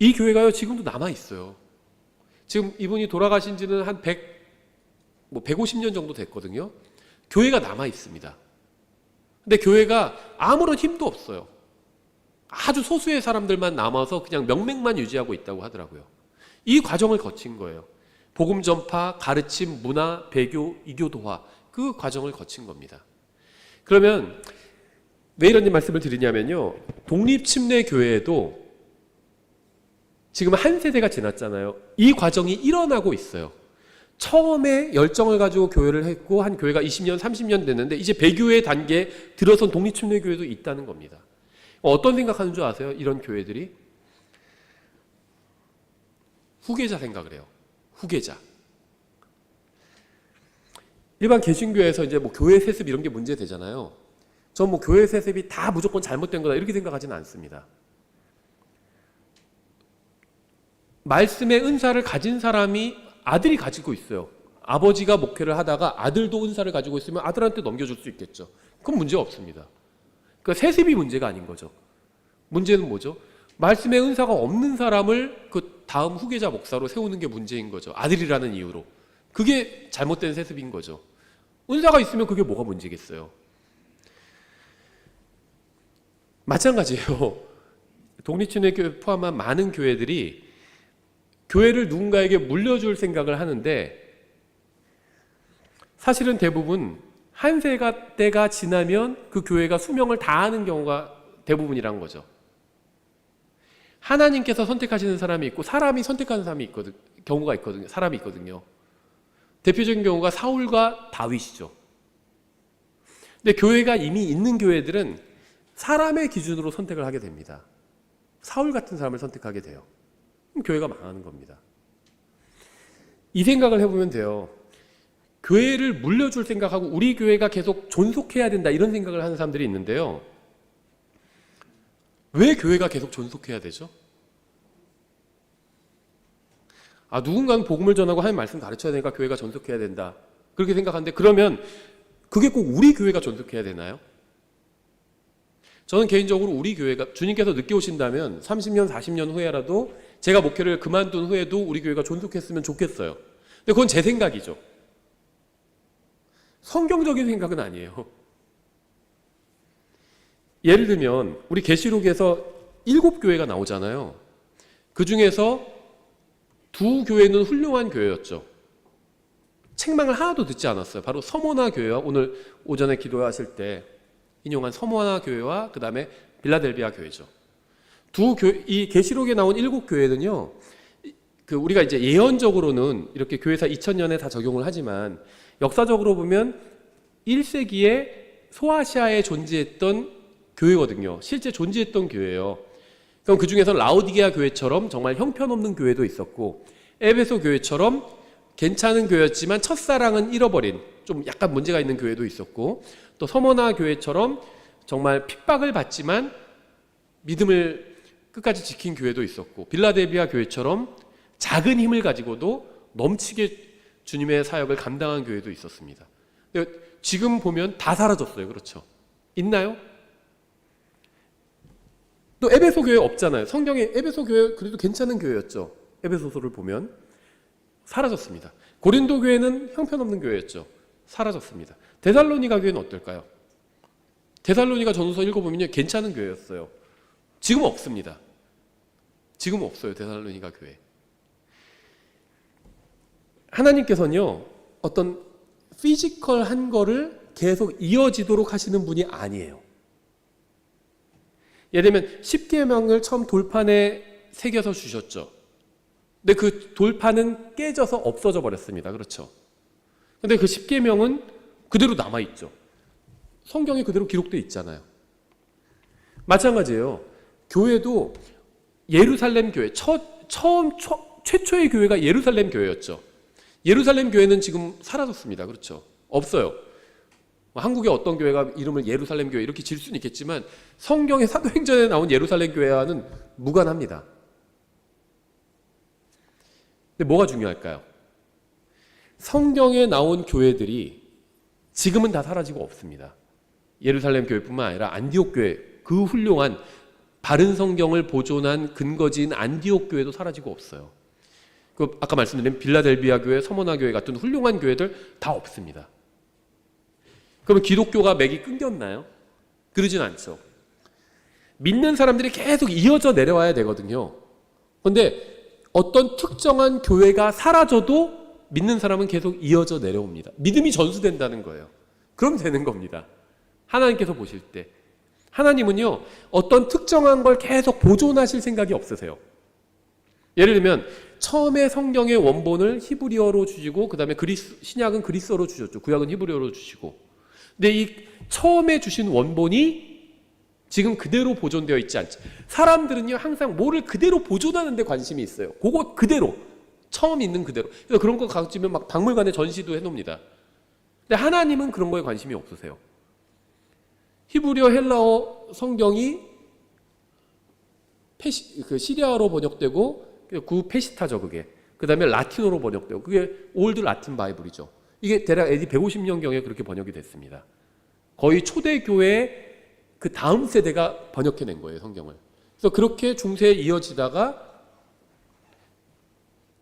이 교회가요 지금도 남아 있어요. 지금 이분이 돌아가신 지는 한 150년 정도 됐거든요. 교회가 남아 있습니다. 근데 교회가 아무런 힘도 없어요. 아주 소수의 사람들만 남아서 그냥 명맥만 유지하고 있다고 하더라고요. 이 과정을 거친 거예요. 복음 전파, 가르침, 문화, 배교, 이교도화 그 과정을 거친 겁니다. 그러면 왜 이런 말씀을 드리냐면요. 독립침례교회에도 지금 한 세대가 지났잖아요. 이 과정이 일어나고 있어요. 처음에 열정을 가지고 교회를 했고 한 교회가 20년, 30년 됐는데 이제 배교의 단계에 들어선 독립침례교회도 있다는 겁니다. 어떤 생각하는 줄 아세요? 이런 교회들이? 후계자 생각을 해요. 후계자. 일반 개신교에서 이제 뭐 교회 세습 이런 게 문제되잖아요. 전 뭐 교회 세습이 다 무조건 잘못된 거다 이렇게 생각하지는 않습니다. 말씀의 은사를 가진 사람이 아들이 가지고 있어요. 아버지가 목회를 하다가 아들도 은사를 가지고 있으면 아들한테 넘겨줄 수 있겠죠. 그건 문제 없습니다. 그러니까 세습이 문제가 아닌 거죠. 문제는 뭐죠? 말씀의 은사가 없는 사람을 그 다음 후계자 목사로 세우는 게 문제인 거죠. 아들이라는 이유로. 그게 잘못된 세습인 거죠. 은사가 있으면 그게 뭐가 문제겠어요. 마찬가지예요. 독립침례교회 포함한 많은 교회들이 교회를 누군가에게 물려줄 생각을 하는데 사실은 대부분 한 세대가 지나면 그 교회가 수명을 다하는 경우가 대부분이란 거죠. 하나님께서 선택하시는 사람이 있고 사람이 선택하는 경우가 있거든요. 사람이 있거든요. 대표적인 경우가 사울과 다윗이죠. 근데 교회가 이미 있는 교회들은 사람의 기준으로 선택을 하게 됩니다. 사울 같은 사람을 선택하게 돼요. 그럼 교회가 망하는 겁니다. 이 생각을 해보면 돼요. 교회를 물려줄 생각하고 우리 교회가 계속 존속해야 된다 이런 생각을 하는 사람들이 있는데요. 왜 교회가 계속 존속해야 되죠? 누군가는 복음을 전하고 하나님 말씀 가르쳐야 되니까 교회가 존속해야 된다. 그렇게 생각하는데 그러면 그게 꼭 우리 교회가 존속해야 되나요? 저는 개인적으로 우리 교회가 주님께서 늦게 오신다면 30년, 40년 후에라도 제가 목회를 그만둔 후에도 우리 교회가 존속했으면 좋겠어요. 근데 그건 제 생각이죠. 성경적인 생각은 아니에요. 예를 들면 우리 계시록에서 7교회가 나오잖아요. 그 중에서 2교회는 훌륭한 교회였죠. 책망을 하나도 듣지 않았어요. 바로 서모나 교회와 오늘 오전에 기도하실 때 인용한 서모나 교회와 그 다음에 빌라델비아 교회죠. 이 계시록에 나온 7교회는요. 우리가 이제 예언적으로는 이렇게 교회사 2000년에 다 적용을 하지만 역사적으로 보면 1세기에 소아시아에 존재했던 교회거든요. 실제 존재했던 교회예요. 그럼 그 중에서 라오디게아 교회처럼 정말 형편없는 교회도 있었고 에베소 교회처럼 괜찮은 교회였지만 첫사랑은 잃어버린 좀 약간 문제가 있는 교회도 있었고 또 서머나 교회처럼 정말 핍박을 받지만 믿음을 끝까지 지킨 교회도 있었고 빌라델비아 교회처럼 작은 힘을 가지고도 넘치게 주님의 사역을 감당한 교회도 있었습니다. 지금 보면 다 사라졌어요. 그렇죠? 있나요? 또 에베소 교회 없잖아요. 성경에 에베소 교회 그래도 괜찮은 교회였죠. 에베소서를 보면 사라졌습니다. 고린도 교회는 형편없는 교회였죠. 사라졌습니다. 데살로니가 교회는 어떨까요? 데살로니가 전서 읽어보면 괜찮은 교회였어요. 지금 없습니다. 지금 없어요. 데살로니가 교회. 하나님께서는요 어떤 피지컬한 거를 계속 이어지도록 하시는 분이 아니에요. 예를 들면 10계명을 처음 돌판에 새겨서 주셨죠. 근데 그 돌판은 깨져서 없어져 버렸습니다. 그렇죠? 근데 그 10계명은 그대로 남아있죠. 성경에 그대로 기록되어 있잖아요. 마찬가지예요. 교회도 예루살렘 교회, 최초의 교회가 예루살렘 교회였죠. 예루살렘 교회는 지금 사라졌습니다. 그렇죠? 없어요. 한국의 어떤 교회가 이름을 예루살렘 교회 이렇게 질 수는 있겠지만 성경의 사도행전에 나온 예루살렘 교회와는 무관합니다. 근데 뭐가 중요할까요? 성경에 나온 교회들이 지금은 다 사라지고 없습니다. 예루살렘 교회뿐만 아니라 안디옥 교회, 그 훌륭한 바른 성경을 보존한 근거지인 안디옥 교회도 사라지고 없어요. 아까 말씀드린 빌라델비아 교회, 서머나 교회 같은 훌륭한 교회들 다 없습니다. 그러면 기독교가 맥이 끊겼나요? 그러진 않죠. 믿는 사람들이 계속 이어져 내려와야 되거든요. 그런데 어떤 특정한 교회가 사라져도 믿는 사람은 계속 이어져 내려옵니다. 믿음이 전수된다는 거예요. 그럼 되는 겁니다. 하나님께서 보실 때. 하나님은요, 어떤 특정한 걸 계속 보존하실 생각이 없으세요. 예를 들면 처음에 성경의 원본을 히브리어로 주시고 그 다음에 신약은 그리스어로 주셨죠. 구약은 히브리어로 주시고. 근데 이 처음에 주신 원본이 지금 그대로 보존되어 있지 않죠. 사람들은요 항상 뭐를 그대로 보존하는 데 관심이 있어요. 그거 그대로 처음 있는 그대로. 그래서 그런 거 가지면 막 박물관에 전시도 해놓습니다. 근데 하나님은 그런 거에 관심이 없으세요. 히브리어 헬라어 성경이 시리아어로 번역되고 구페시타죠 그게. 그 다음에 라틴어로 번역되고 그게 올드 라틴 바이블이죠. 이게 대략 AD 150년경에 그렇게 번역이 됐습니다. 거의 초대교회의 그 다음 세대가 번역해낸 거예요, 성경을. 그래서 그렇게 중세에 이어지다가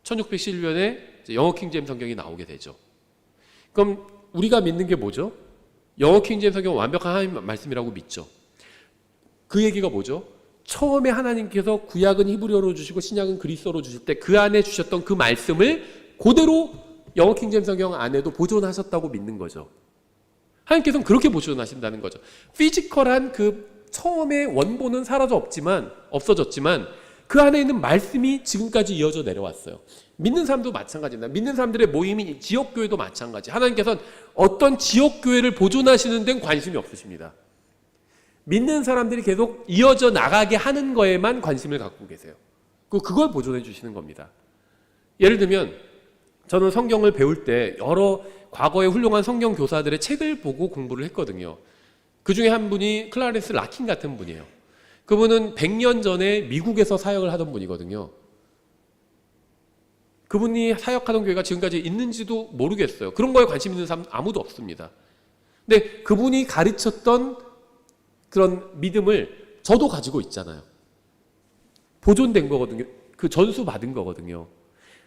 1611년에 영어 킹제임스 성경이 나오게 되죠. 그럼 우리가 믿는 게 뭐죠? 영어 킹제임스 성경은 완벽한 하나님 말씀이라고 믿죠. 그 얘기가 뭐죠? 처음에 하나님께서 구약은 히브리어로 주시고 신약은 그리스어로 주실 때 그 안에 주셨던 그 말씀을 그대로 영어 킹제임스 성경 안에도 보존하셨다고 믿는 거죠. 하나님께서는 그렇게 보존하신다는 거죠. 피지컬한 그 처음의 원본은 없어졌지만 그 안에 있는 말씀이 지금까지 이어져 내려왔어요. 믿는 사람도 마찬가지입니다. 믿는 사람들의 모임인 지역교회도 마찬가지. 하나님께서는 어떤 지역교회를 보존하시는 데는 관심이 없으십니다. 믿는 사람들이 계속 이어져 나가게 하는 거에만 관심을 갖고 계세요. 그걸 보존해 주시는 겁니다. 예를 들면 저는 성경을 배울 때 여러 과거의 훌륭한 성경 교사들의 책을 보고 공부를 했거든요. 그 중에 한 분이 클라렌스 라킨 같은 분이에요. 그분은 100년 전에 미국에서 사역을 하던 분이거든요. 그분이 사역하던 교회가 지금까지 있는지도 모르겠어요. 그런 거에 관심 있는 사람 아무도 없습니다. 근데 그분이 가르쳤던 그런 믿음을 저도 가지고 있잖아요. 보존된 거거든요. 그 전수 받은 거거든요.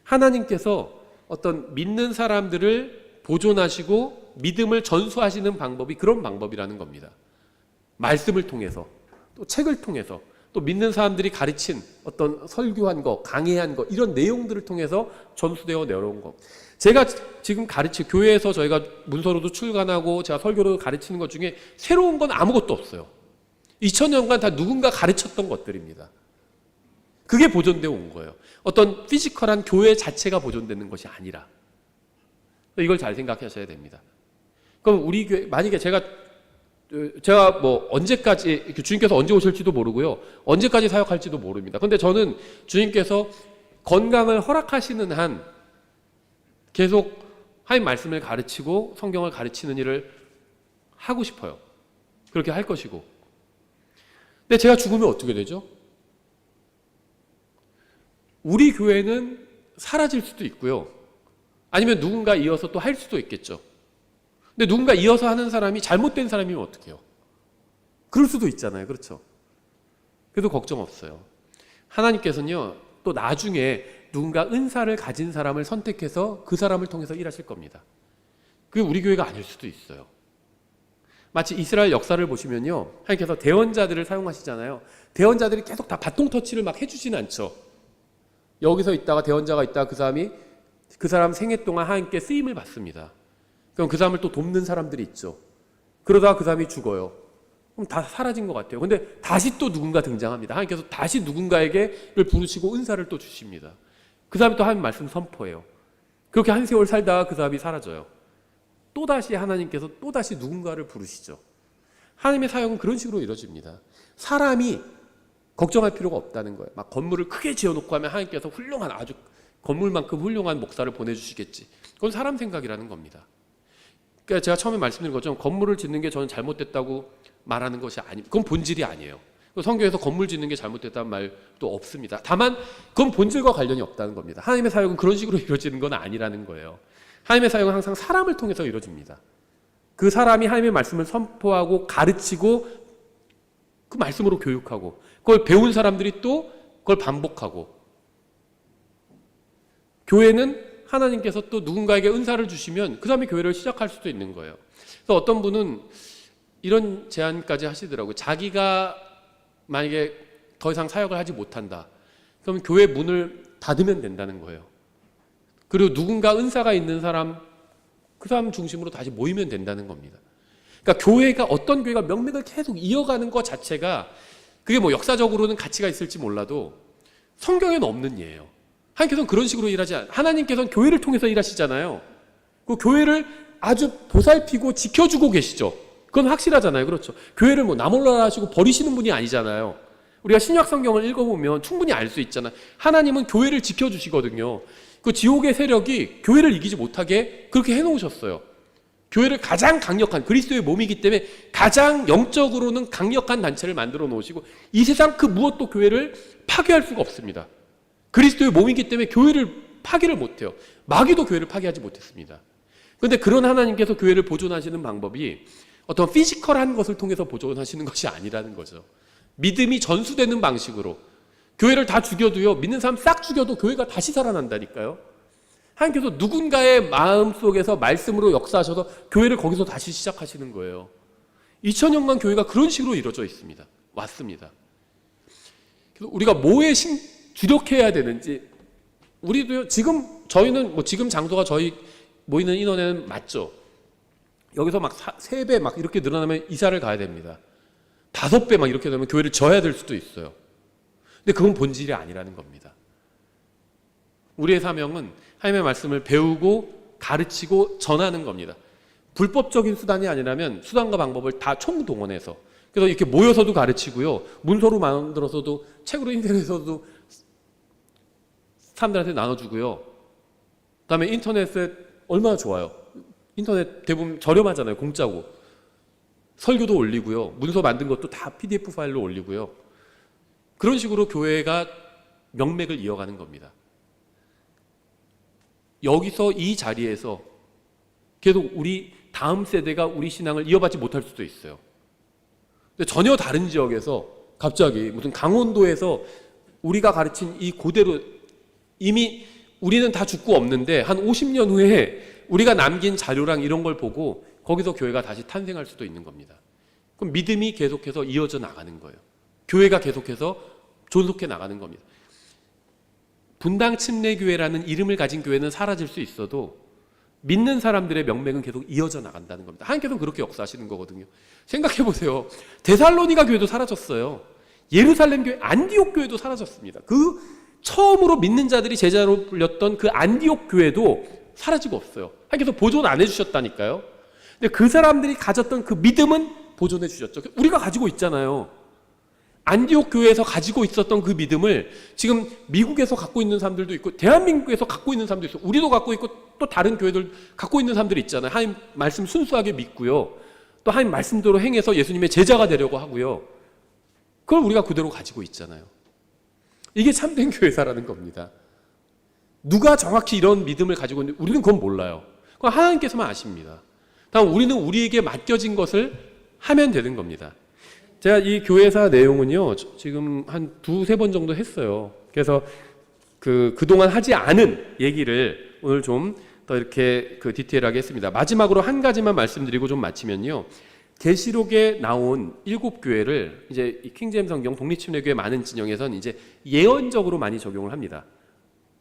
하나님께서 어떤 믿는 사람들을 보존하시고 믿음을 전수하시는 방법이 그런 방법이라는 겁니다. 말씀을 통해서, 또 책을 통해서, 또 믿는 사람들이 가르친 어떤 설교한 거, 강해한 거 이런 내용들을 통해서 전수되어 내려온 거. 제가 지금 교회에서 저희가 문서로도 출간하고 제가 설교로 가르치는 것 중에 새로운 건 아무것도 없어요. 2000년간 다 누군가 가르쳤던 것들입니다. 그게 보존되어 온 거예요. 어떤 피지컬한 교회 자체가 보존되는 것이 아니라. 이걸 잘 생각하셔야 됩니다. 그럼 우리 교회, 만약에 제가 뭐 언제까지, 주님께서 언제 오실지도 모르고요. 언제까지 사역할지도 모릅니다. 근데 저는 주님께서 건강을 허락하시는 한 계속 하나님 말씀을 가르치고 성경을 가르치는 일을 하고 싶어요. 그렇게 할 것이고. 근데 제가 죽으면 어떻게 되죠? 우리 교회는 사라질 수도 있고요. 아니면 누군가 이어서 또 할 수도 있겠죠. 근데 누군가 이어서 하는 사람이 잘못된 사람이면 어떡해요? 그럴 수도 있잖아요. 그렇죠? 그래도 걱정 없어요. 하나님께서는요, 또 나중에 누군가 은사를 가진 사람을 선택해서 그 사람을 통해서 일하실 겁니다. 그게 우리 교회가 아닐 수도 있어요. 마치 이스라엘 역사를 보시면요, 하나님께서 대언자들을 사용하시잖아요. 대언자들이 계속 다 바통 터치를 막 해주지는 않죠. 여기서 있다가 대언자가 있다가 그 사람 생애 동안 하나님께 쓰임을 받습니다. 그럼 그 사람을 또 돕는 사람들이 있죠. 그러다가 그 사람이 죽어요. 그럼 다 사라진 것 같아요. 근데 다시 또 누군가 등장합니다. 하나님께서 다시 누군가에게를 부르시고 은사를 또 주십니다. 그 사람이 또 하나님 말씀 선포해요. 그렇게 한 세월 살다가 그 사람이 사라져요. 또다시 하나님께서 또다시 누군가를 부르시죠. 하나님의 사역은 그런 식으로 이루어집니다. 사람이 걱정할 필요가 없다는 거예요. 막 건물을 크게 지어놓고 하면 하나님께서 훌륭한, 아주 건물만큼 훌륭한 목사를 보내주시겠지. 그건 사람 생각이라는 겁니다. 그러니까 제가 처음에 말씀드린 것처럼 건물을 짓는 게 저는 잘못됐다고 말하는 것이 그건 본질이 아니에요. 성경에서 건물 짓는 게 잘못됐다는 말도 없습니다. 다만 그건 본질과 관련이 없다는 겁니다. 하나님의 사역은 그런 식으로 이루어지는 건 아니라는 거예요. 하나님의 사역은 항상 사람을 통해서 이루어집니다. 그 사람이 하나님의 말씀을 선포하고 가르치고 그 말씀으로 교육하고 그걸 배운 사람들이 또 그걸 반복하고, 교회는 하나님께서 또 누군가에게 은사를 주시면 그 사람이 교회를 시작할 수도 있는 거예요. 그래서 어떤 분은 이런 제안까지 하시더라고요. 자기가 만약에 더 이상 사역을 하지 못한다, 그러면 교회 문을 닫으면 된다는 거예요. 그리고 누군가 은사가 있는 사람, 그 사람 중심으로 다시 모이면 된다는 겁니다. 그러니까 교회가, 어떤 교회가 명맥을 계속 이어가는 것 자체가, 그게 뭐 역사적으로는 가치가 있을지 몰라도 성경에는 없는 예예요. 하나님께서는 그런 식으로 하나님께서는 교회를 통해서 일하시잖아요. 그 교회를 아주 보살피고 지켜주고 계시죠. 그건 확실하잖아요. 그렇죠. 교회를 뭐 나몰라라 하시고 버리시는 분이 아니잖아요. 우리가 신약 성경을 읽어보면 충분히 알 수 있잖아요. 하나님은 교회를 지켜주시거든요. 그 지옥의 세력이 교회를 이기지 못하게 그렇게 해놓으셨어요. 교회를 가장 강력한, 그리스도의 몸이기 때문에 가장 영적으로는 강력한 단체를 만들어 놓으시고, 이 세상 그 무엇도 교회를 파괴할 수가 없습니다. 그리스도의 몸이기 때문에 교회를 파괴를 못해요. 마귀도 교회를 파괴하지 못했습니다. 그런데 그런 하나님께서 교회를 보존하시는 방법이 어떤 피지컬한 것을 통해서 보존하시는 것이 아니라는 거죠. 믿음이 전수되는 방식으로. 교회를 다 죽여도요, 믿는 사람 싹 죽여도 교회가 다시 살아난다니까요. 하나님께서 누군가의 마음속에서 말씀으로 역사하셔서 교회를 거기서 다시 시작하시는 거예요. 2000년간 교회가 그런 식으로 이루어져 있습니다. 왔습니다. 그래서 우리가 뭐에 주력해야 되는지, 우리도요, 저희는 뭐 지금 장소가 저희 모이는 인원에는 맞죠. 여기서 막 3배 막 이렇게 늘어나면 이사를 가야 됩니다. 5배 막 이렇게 되면 교회를 져야 될 수도 있어요. 근데 그건 본질이 아니라는 겁니다. 우리의 사명은 하나님의 말씀을 배우고 가르치고 전하는 겁니다. 불법적인 수단이 아니라면 수단과 방법을 다 총동원해서, 그래서 이렇게 모여서도 가르치고요, 문서로 만들어서도, 책으로 인쇄해서도 사람들한테 나눠주고요. 그다음에 인터넷에 얼마나 좋아요. 인터넷 대부분 저렴하잖아요. 공짜고. 설교도 올리고요. 문서 만든 것도 다 PDF 파일로 올리고요. 그런 식으로 교회가 명맥을 이어가는 겁니다. 여기서 이 자리에서 계속 우리 다음 세대가 우리 신앙을 이어받지 못할 수도 있어요. 근데 전혀 다른 지역에서 갑자기 무슨 강원도에서 우리가 가르친 이 그대로, 이미 우리는 다 죽고 없는데 한 50년 후에 우리가 남긴 자료랑 이런 걸 보고 거기서 교회가 다시 탄생할 수도 있는 겁니다. 그럼 믿음이 계속해서 이어져 나가는 거예요. 교회가 계속해서 존속해 나가는 겁니다. 분당 침례교회라는 이름을 가진 교회는 사라질 수 있어도 믿는 사람들의 명맥은 계속 이어져 나간다는 겁니다. 하나님께서는 그렇게 역사하시는 거거든요. 생각해 보세요. 데살로니가 교회도 사라졌어요. 예루살렘 교회, 안디옥 교회도 사라졌습니다. 그 처음으로 믿는 자들이 제자로 불렸던 그 안디옥 교회도 사라지고 없어요. 하나님께서 보존 안 해주셨다니까요. 근데 그 사람들이 가졌던 그 믿음은 보존해 주셨죠. 우리가 가지고 있잖아요. 안디옥 교회에서 가지고 있었던 그 믿음을 지금 미국에서 갖고 있는 사람들도 있고, 대한민국에서 갖고 있는 사람도 있어요. 우리도 갖고 있고, 또 다른 교회들 갖고 있는 사람들이 있잖아요. 하나님 말씀 순수하게 믿고요, 또 하나님 말씀대로 행해서 예수님의 제자가 되려고 하고요. 그걸 우리가 그대로 가지고 있잖아요. 이게 참된 교회사라는 겁니다. 누가 정확히 이런 믿음을 가지고 있는지 우리는 그건 몰라요. 그건 하나님께서만 아십니다. 다만 우리는 우리에게 맡겨진 것을 하면 되는 겁니다. 제가 이 교회사 내용은요, 지금 한 2-3번 정도 했어요. 그래서 그동안 하지 않은 얘기를 오늘 좀 더 이렇게 디테일하게 했습니다. 마지막으로 한 가지만 말씀드리고 좀 마치면요, 계시록에 나온 7교회를 이제 킹제임 성경 독립침례교회 많은 진영에서는 이제 예언적으로 많이 적용을 합니다.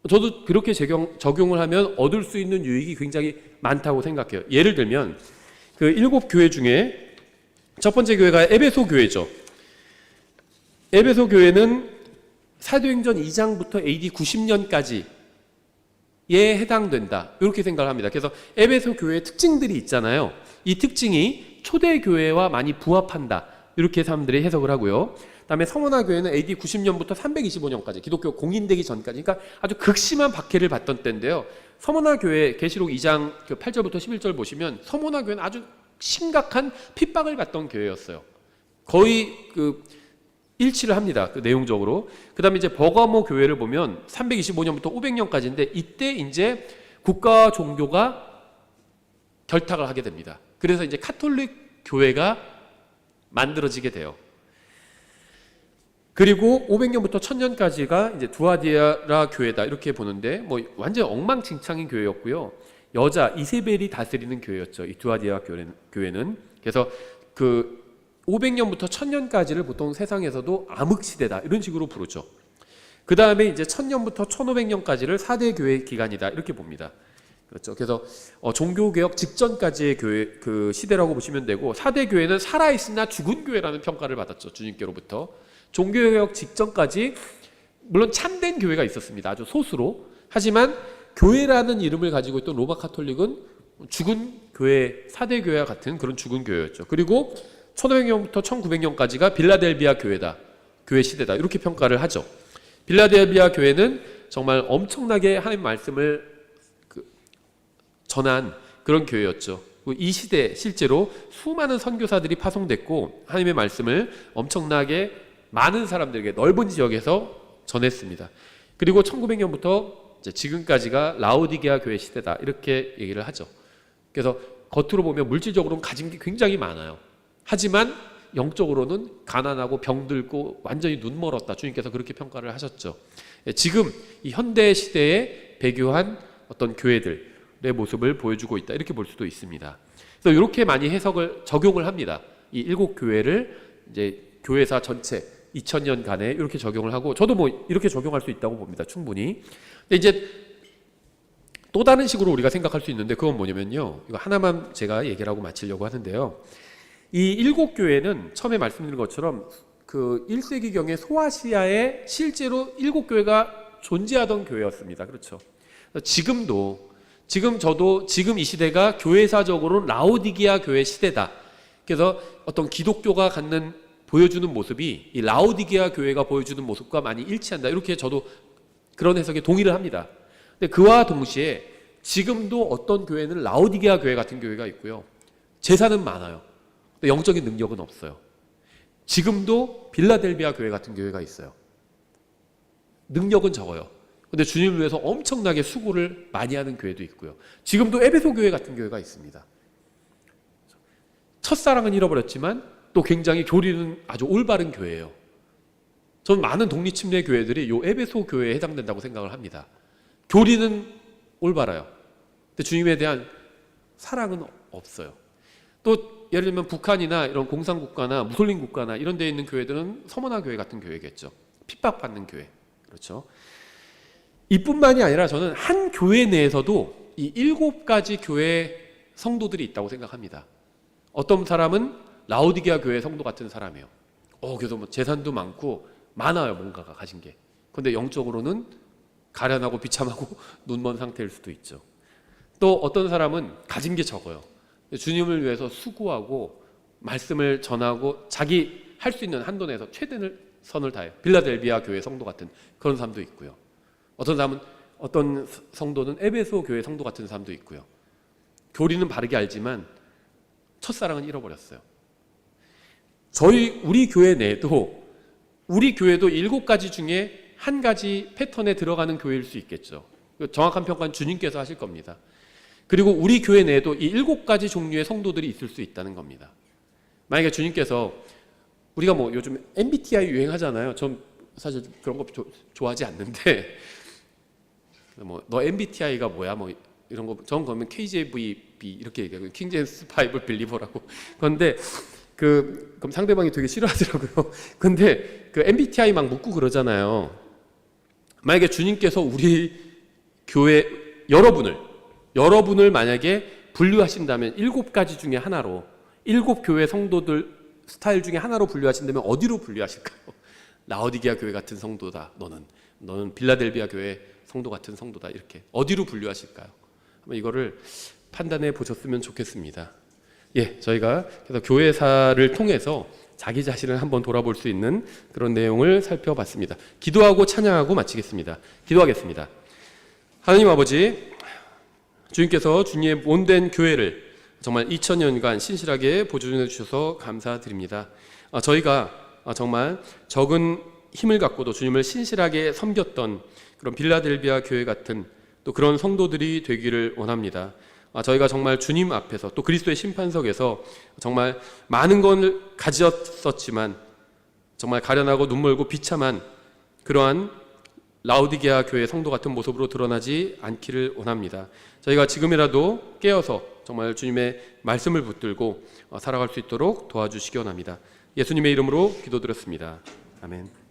저도 그렇게 적용을 하면 얻을 수 있는 유익이 굉장히 많다고 생각해요. 예를 들면 그 7교회 중에 첫 번째 교회가 에베소 교회죠. 에베소 교회는 사도행전 2장부터 AD 90년까지 해당된다. 이렇게 생각을 합니다. 그래서 에베소 교회의 특징들이 있잖아요. 이 특징이 초대교회와 많이 부합한다. 이렇게 사람들이 해석을 하고요. 그다음에 서머나 교회는 AD 90년부터 325년까지 기독교 공인되기 전까지, 그러니까 아주 극심한 박해를 받던 때인데요. 서머나 교회 계시록 2장 8절부터 11절 보시면 서머나 교회는 아주 심각한 핍박을 받던 교회였어요. 거의 일치를 합니다. 그 내용적으로. 그다음에 이제 버가모 교회를 보면 325년부터 500년까지인데 이때 이제 국가와 종교가 결탁을 하게 됩니다. 그래서 이제 카톨릭 교회가 만들어지게 돼요. 그리고 500년부터 1000년까지가 이제 두아디아라 교회다 이렇게 보는데 뭐 완전 엉망진창인 교회였고요. 여자 이세벨이 다스리는 교회였죠. 이 두아디아 교회는. 그래서 500년부터 1000년까지를 보통 세상에서도 암흑시대다 이런 식으로 부르죠. 그 다음에 이제 1000년부터 1500년까지를 4대 교회 기간이다 이렇게 봅니다. 그렇죠. 그래서 종교개혁 직전까지의 교회 시대라고 보시면 되고, 4대 교회는 살아있으나 죽은 교회라는 평가를 받았죠. 주님께로부터. 종교개혁 직전까지 물론 참된 교회가 있었습니다. 아주 소수로. 하지만 교회라는 이름을 가지고 있던 로마 카톨릭은 죽은 교회, 4대 교회와 같은 그런 죽은 교회였죠. 그리고 1500년부터 1900년까지가 빌라델비아 교회다. 교회 시대다. 이렇게 평가를 하죠. 빌라델비아 교회는 정말 엄청나게 하나님 말씀을 전한 그런 교회였죠. 이 시대에 실제로 수많은 선교사들이 파송됐고 하나님의 말씀을 엄청나게 많은 사람들에게 넓은 지역에서 전했습니다. 그리고 1900년부터 지금까지가 라오디게아 교회 시대다 이렇게 얘기를 하죠. 그래서 겉으로 보면 물질적으로는 가진 게 굉장히 많아요. 하지만 영적으로는 가난하고 병들고 완전히 눈멀었다. 주님께서 그렇게 평가를 하셨죠. 지금 이 현대 시대에 배교한 어떤 교회들의 모습을 보여주고 있다. 이렇게 볼 수도 있습니다. 그래서 이렇게 많이 해석을 적용을 합니다. 이 7교회를 이제 교회사 전체 2000년간에 이렇게 적용을 하고, 저도 뭐 이렇게 적용할 수 있다고 봅니다. 충분히. 근데 이제 또 다른 식으로 우리가 생각할 수 있는데 그건 뭐냐면요. 이거 하나만 제가 얘기를 하고 마치려고 하는데요. 이 7교회는 처음에 말씀드린 것처럼 1세기경에 소아시아에 실제로 7교회가 존재하던 교회였습니다. 그렇죠. 지금 이 시대가 교회사적으로는 라오디게아 교회 시대다. 그래서 어떤 기독교가 보여주는 모습이 이 라오디게아 교회가 보여주는 모습과 많이 일치한다. 이렇게 저도 그런 해석에 동의를 합니다. 근데 그와 동시에 지금도 어떤 교회는 라오디게아 교회 같은 교회가 있고요. 재산은 많아요. 근데 영적인 능력은 없어요. 지금도 빌라델비아 교회 같은 교회가 있어요. 능력은 적어요. 근데 주님을 위해서 엄청나게 수고를 많이 하는 교회도 있고요. 지금도 에베소 교회 같은 교회가 있습니다. 첫사랑은 잃어버렸지만 또 굉장히 교리는 아주 올바른 교회예요. 저는 많은 독립침례 교회들이 요 에베소 교회에 해당된다고 생각을 합니다. 교리는 올바라요. 근데 주님에 대한 사랑은 없어요. 또 예를 들면 북한이나 이런 공산국가나 무슬림 국가나 이런 데에 있는 교회들은 서머나 교회 같은 교회겠죠. 핍박받는 교회. 그렇죠. 이뿐만이 아니라 저는 한 교회 내에서도 이 7가지 교회 성도들이 있다고 생각합니다. 어떤 사람은 라오디게아 교회 성도 같은 사람이에요. 그래서 뭐 재산도 많고 많아요. 뭔가가 가진 게. 그런데 영적으로는 가련하고 비참하고 눈먼 상태일 수도 있죠. 또 어떤 사람은 가진 게 적어요. 주님을 위해서 수고하고 말씀을 전하고 자기 할 수 있는 한도 내에서 최선을 다해요. 빌라델비아 교회 성도 같은 그런 사람도 있고요. 어떤 성도는 에베소 교회 성도 같은 사람도 있고요. 교리는 바르게 알지만 첫사랑은 잃어버렸어요. 우리 교회 내에도 우리 교회도 7가지 중에 한 가지 패턴에 들어가는 교회일 수 있겠죠. 정확한 평가는 주님께서 하실 겁니다. 그리고 우리 교회 내에도 이 7가지 종류의 성도들이 있을 수 있다는 겁니다. 만약에 주님께서 우리가 뭐 요즘 MBTI 유행하잖아요. 전 사실 그런 거 좋아하지 않는데 너 MBTI가 뭐야? 뭐 이런 거 전 그러면 KJVB 이렇게 얘기하고 킹 제임스 바이블 빌리버라고. 그런데 그럼 상대방이 되게 싫어하더라고요. 근데 MBTI 막 묻고 그러잖아요. 만약에 주님께서 우리 교회 여러분을 만약에 분류하신다면 7가지 중에 하나로 7교회 성도들 스타일 중에 하나로 분류하신다면 어디로 분류하실까요? 라오디게아 교회 같은 성도다. 너는 빌라델비아 교회 성도 같은 성도다. 이렇게 어디로 분류하실까요? 한번 이거를 판단해 보셨으면 좋겠습니다. 예, 저희가 그래서 교회사를 통해서 자기 자신을 한번 돌아볼 수 있는 그런 내용을 살펴봤습니다. 기도하고 찬양하고 마치겠습니다. 기도하겠습니다. 하나님 아버지, 주님께서 주님의 몸된 교회를 정말 2000년간 신실하게 보존해 주셔서 감사드립니다. 저희가 정말 적은 힘을 갖고도 주님을 신실하게 섬겼던 그런 빌라델비아 교회 같은 또 그런 성도들이 되기를 원합니다. 저희가 정말 주님 앞에서 또 그리스도의 심판석에서 정말 많은 걸 가졌었지만 정말 가련하고 눈멀고 비참한 그러한 라오디게아 교회 성도 같은 모습으로 드러나지 않기를 원합니다. 저희가 지금이라도 깨어서 정말 주님의 말씀을 붙들고 살아갈 수 있도록 도와주시기 원합니다. 예수님의 이름으로 기도드렸습니다. 아멘.